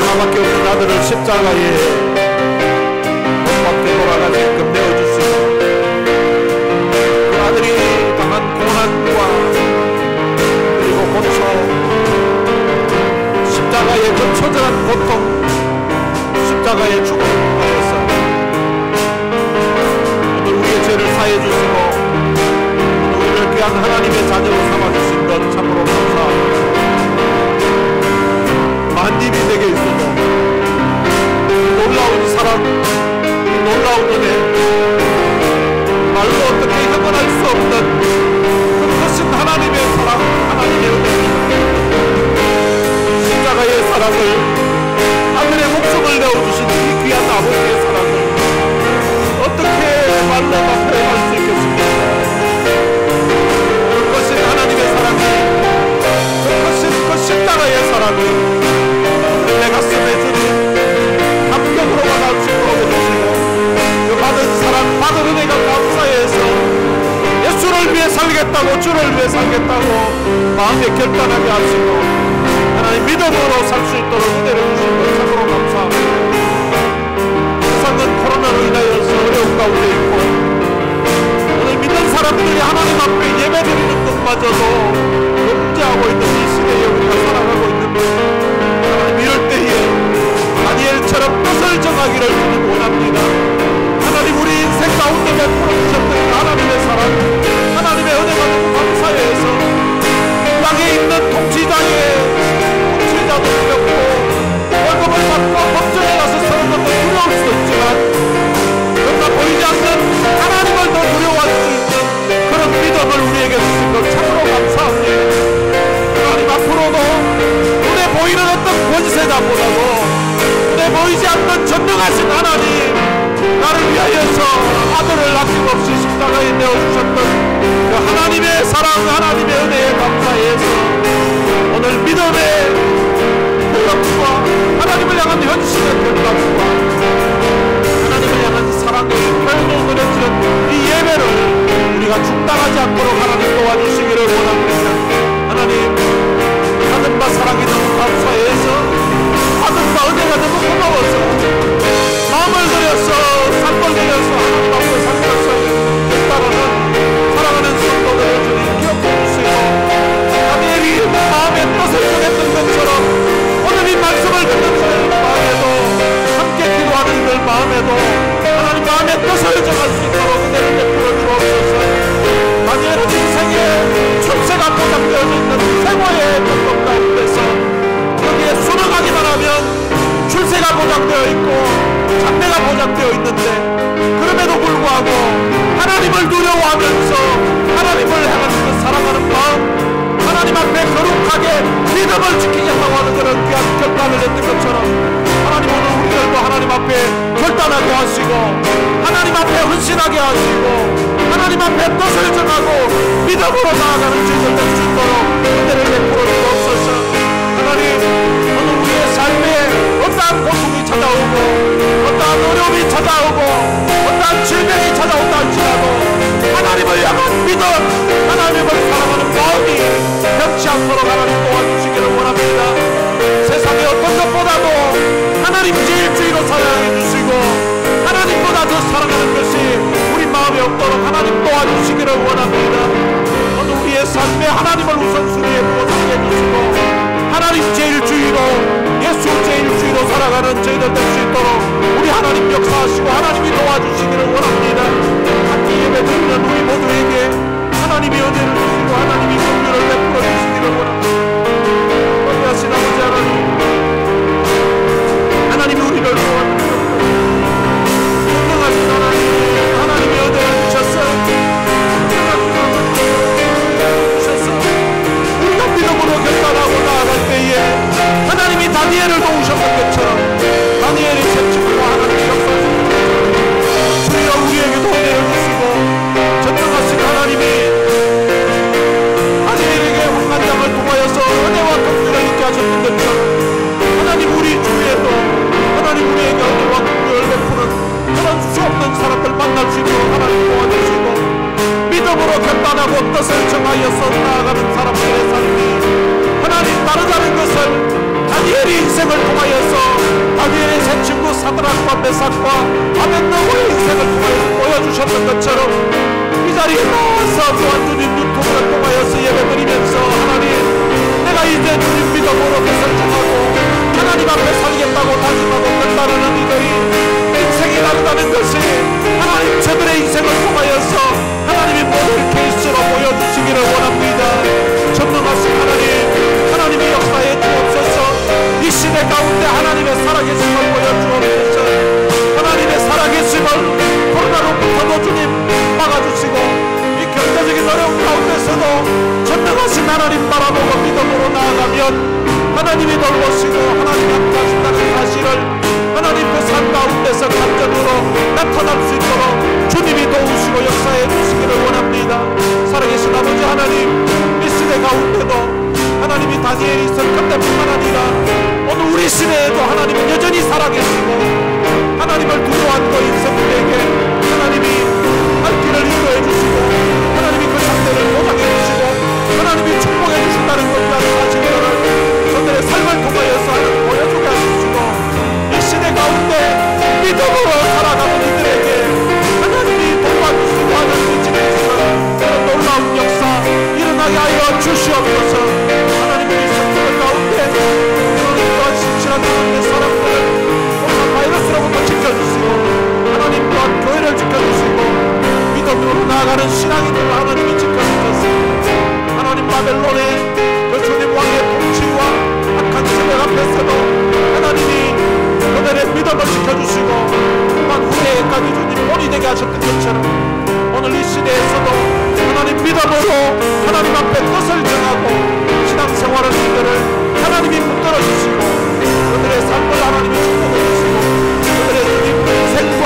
하나밖에 없는 아들을 십자가에 못 돌아가게끔 내어주시고, 그 아들이 당한 고난과 그리고 고초, 십자가의 그 처절한 고통, 십자가의 죽음을 통하여서 오늘 우리의 죄를 사해 주시고 오늘 우리를 귀한 하나님의 자녀로 삼아주신 것 참으로 감사합니다. 만님이 내게 있어도 놀라운 사랑, 놀라운 은혜, 말로 어떻게 형언할 수 없는 그 크신 하나님의 사랑, 하나님의 은혜입니다. 십자가의 사랑을, 아들의 목숨을 내어주신 이 귀한 아버지의 사랑을 어떻게 말로 다 표현할 수 있겠습니까? 그 크신 하나님의 사랑이, 그 크신 그 십자가의 사랑을 내 가슴에 주님 감격으로 받을 수 있도록 해주시고, 그 받은 사랑, 받은 은혜가 감사해서 예수를 위해 살겠다고, 주를 위해 살겠다고 마음에 결단하게 하시고 하나님 믿음으로 살 수 있도록 은혜를 주신 것 참으로 감사합니다. 세상은 코로나로 인하여서 어려운 가운데 있고, 오늘 믿는 사람들이 하나님 앞에 예배드리는 것마저도 금지하고 있는 이 시대에 우리가 살아가고 있는데, 하나님 이럴 때에 다니엘처럼 뜻을 정하기를 주님 원합니다. 하나님, 우리 인생 가운데 베풀어 주셨던 하나님의 사랑, 하나님의 은혜가 너무 감사해서 땅에 있는 통치자도 두렵고 월급을 받고 법정에 가서 서는 것도 두려울 수 있지만, 그러나 보이지 않는 하나님을 더 두려워할 수 있는 그런 믿음을 우리에게 주신 것 참으로 감사합니다. 하나님, 앞으로도 눈에 보이는 어떤 권세자보다도 눈에 보이지 않는 전능하신 하나님, 나를 위하여서 아들을 아낌없이 십자가에 내어주셨던 그 하나님의 사랑, 하나님의 은혜에 감사해서 오늘 믿음의 결단과 하나님을 향한 현실의 결단과 하나님을 향한 사랑의 표현을 드려지는 이 예배를 우리가 중단하지 않도록 하나님 도와주시기를 원합니다. 하나님, 받은 바 사랑이 너무 감사해서, 받은 바 은혜가 너무 고마워서 마음을 들여서 산걸 들여서 하나님 앞에 살면서 따르는 사랑하는 성도들을 주님 기억해 주시고, 다니엘이 마음의 뜻을 정했던 것처럼 오늘 이 말씀을 듣는 저의 마음에도, 함께 기도하는 이들 마음에도 하나님 마음의 뜻을 정할 수 있도록 은혜를 베풀어 주옵소서. 다니엘은 인생에 출세가 보장되어져 있는 최고의 조건 가운데서 여기에 순응하기만 하면 출세가 보장되어 있고 장래가 보장되어 있는데, 그럼에도 불구하고 하나님을 두려워하면서 하나님을 향한 그 사랑하는 마음, 하나님 앞에 거룩하게 믿음을 지키겠다고 하는 그런 귀한 결단을 했던 것처럼, 하나님 오늘 우리들도 하나님 앞에 결단하게 하시고 하나님 앞에 헌신하게 하시고 하나님 앞에 뜻을 정하고 믿음으로 나아가는 주님을 될 수 있도록 은혜를 베풀어 주옵소서. 하나님, 오늘 우리의 삶에 어떠한 고통이 찾아오고 어떠한 어려움이 찾아오고 어떠한 질병이 찾아온다 할지라도 믿음, 하나님을 사랑하는 마음이 변치 않도록 하나님 도와주시기를 원합니다. 세상의 어떤 것보다도 하나님 제일주의로 사랑해 주시고 하나님보다 더 사랑하는 것이 우리 마음에 없도록 하나님 도와주시기를 원합니다. 오늘 우리의 삶에 하나님을 우선순위에 두고 살게 해주시고 하나님 제일주의로, 예수 제일주의로 살아가는 저희들 될 수 있도록 우리 하나님 역사하시고 하나님이 도와주시기를 원합니다. 함께 예배드리는 우리 모두에게 하나님이 은혜를 주시고 하나님이 긍휼을 베풀어 주시기를 원합니다. 거룩하신 아버지 하나님, 하나님이 우리를 도와주시옵소서. 건강하신 하나님, 하나님이 은혜를 주셨어요. 우리가 믿음으로 결단하고 나아갈 때에 하나님이 다니엘을 도우셨던 것처럼 다니엘이 샘추고 하나님의 역사하시는 주여 우리에게도 은혜를 주시고 전능하신 하나님이 다니엘에게 환난장을 통하여서 은혜와 긍휼을 있게 하셨던 것처럼 하나님 우리 주위에도 하나님 우리에게 은혜와 긍휼을 베푸는 그런 수없는 사람들 만날 수 있도록 하나님 도와주시고 믿음으로 결단하고 뜻을 정하여서 나아가는 사람들의 삶이 하나님 다르다는 것을 다니엘의 인생을 통하여서 다니엘의 새 친구 사드락과 메삭과 아벳느고의 인생을 통하여서 보여주셨던 것처럼 이 자리에 나와서 또한 주님 눈통을 통하여서 예배드리면서 하나님 내가 이제 주님 믿음으로 뜻을 정하고 하나님 앞에 살겠다고 다짐하고 결단하는 이들이 인생이 다르다는 것이 하나님 저들의 인생을 통하여서 하나님이 모든 케이스로 보여주시기를 원합니다. 전능하신 하나님, 하나님의 역사에 주옵소서. 이 시대 가운데 하나님의 살아계심을 보여주옵소서. 하나님의 살아계심을 코로나로부터도 주님 막아주시고 이 경제적인 어려운 가운데서도 전능하신 하나님 바라보고 믿음으로 나아가면 하나님이 돌보시고 하나님이 함께하신다는 사실을 하나님 그 삶 가운데서 간접으로 나타날 수 있도록 주님이 도우시고 역사해 주시기를 원합니다. 살아계신 아버지 하나님, 이 시대 가운데도 하나님이 다니엘이 있을 그때뿐만 아니라 오늘 우리 시대에도 하나님은 여전히 살아계시고 하나님을 두려워하는 인생들에게 하나님이 갈 길을 인도해 주시고 하나님이 그 상대를 보장해 주시고 하나님이 축복해 주신다는 것이라는 사실을 저들의 삶을 통하여서 하나님 보여주게 하시고 이 시대 가운데 믿음으로 살아가는 이들에게 하나님이 도와주시고 하나님이 지켜주시는 그런 놀라운 역사 일어나게 하여 주시옵소서. 하나님이 이 성도들 가운데 이러한 신실한 하나님의 사람들을 코로나 바이러스로부터 지켜주시고 하나님 또한 교회를 지켜주시고 믿음으로 나아가는 신앙인들을 하나님이 지켜주셨습니다. 하나님 바벨론의 그 주님 왕의 통치와 악한 세력 앞에서도 하나님이 그들의 믿음을 지켜주시고 또한 후대에까지 주님 본이 되게 하셨던 것처럼 오늘 이 시대에서도 하나님 믿음으로 하나님 앞에 뜻을 정하고 신앙생활을 이들을 하나님이 붙들어 주시고 그들의 삶을 하나님이 축복해 주시고 그들의 주님 인생과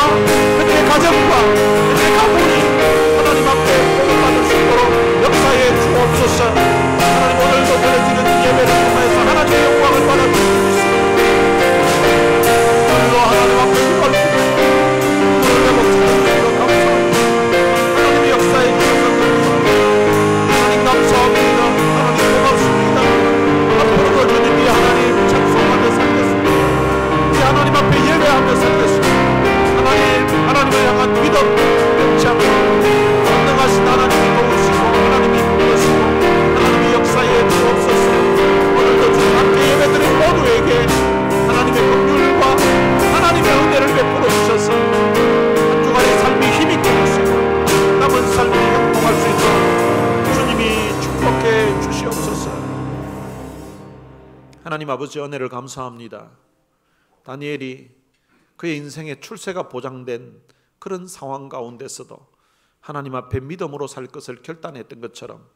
그들의 가정과 그들의 가문이 하나님 앞에 복음받을 수 있도록 역사해 주옵소서. 하나님 오늘도 드려지는 이 예배를 통해서 하나님의 영광을 받아주시옵소서. 오늘도 하나님 앞에 기뻐할 수 있는 오늘 회복시켜주시고 감사합니다. 하나님의 역사에 주셔서 감사합니다. 하나님 감사합니다. 하나님 고맙습니다. 앞으로도 주님이 하나님 찬송하며 살겠습니다. 우리 하나님 앞에 예배하며 살겠습니다. 하나님을 향한 믿음 변치 않고 전능하신 하나님이 도우시고 하나님이 부르시고 하나님의 역사에 주옵소서. 오늘도 주님 함께 예배드린 모두에게 하나님의 긍휼과 하나님의 은혜를 베풀어 주셔서 한 주간의 삶이 힘있게 하시고 남은 삶이 행복할 수 있도록 주님이 축복해 주시옵소서. 하나님 아버지 은혜를 감사합니다. 다니엘이 그의 인생의 출세가 보장된 그런 상황 가운데서도 하나님 앞에 믿음으로 살 것을 결단했던 것처럼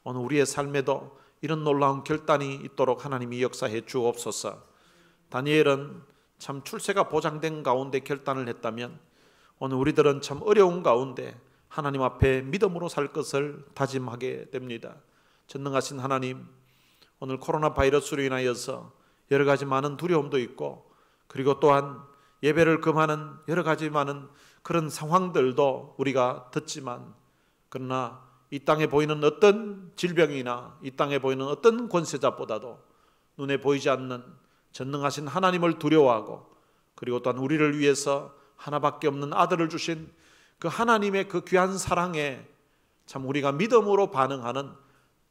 오늘 우리의 삶에도 이런 놀라운 결단이 있도록 하나님이 역사해 주옵소서. 다니엘은 참 출세가 보장된 가운데 결단을 했다면 오늘 우리들은 참 어려운 가운데 하나님 앞에 믿음으로 살 것을 다짐하게 됩니다. 전능하신 하나님, 오늘 코로나 바이러스로 인하여서 여러 가지 많은 두려움도 있고 그리고 또한 예배를 금하는 여러 가지 많은 그런 상황들도 우리가 듣지만 그러나 이 땅에 보이는 어떤 질병이나 이 땅에 보이는 어떤 권세자보다도 눈에 보이지 않는 전능하신 하나님을 두려워하고, 그리고 또한 우리를 위해서 하나밖에 없는 아들을 주신 그 하나님의 그 귀한 사랑에 참 우리가 믿음으로 반응하는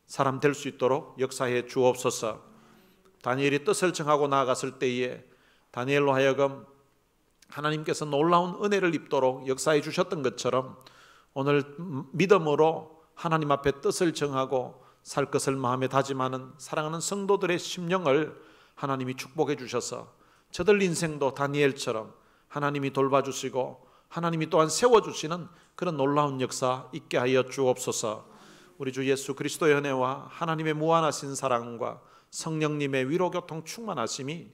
사람 될 수 있도록 역사해 주옵소서. 다니엘이 뜻을 정하고 나아갔을 때에 다니엘로 하여금 하나님께서 놀라운 은혜를 입도록 역사해 주셨던 것처럼 오늘 믿음으로 하나님 앞에 뜻을 정하고 살 것을 마음에 다짐하는 사랑하는 성도들의 심령을 하나님이 축복해 주셔서 저들 인생도 다니엘처럼 하나님이 돌봐주시고 하나님이 또한 세워주시는 그런 놀라운 역사 있게 하여 주옵소서. 우리 주 예수 그리스도의 은혜와 하나님의 무한하신 사랑과 성령님의 위로교통 충만하심이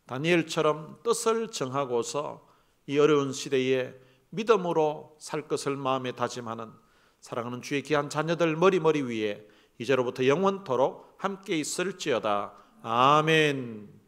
다니엘처럼 뜻을 정하고서 이 어려운 시대에 믿음으로 살 것을 마음에 다짐하는 사랑하는 주의 귀한 자녀들 머리 위에 이제로부터 영원토록 함께 있을지어다. 아멘.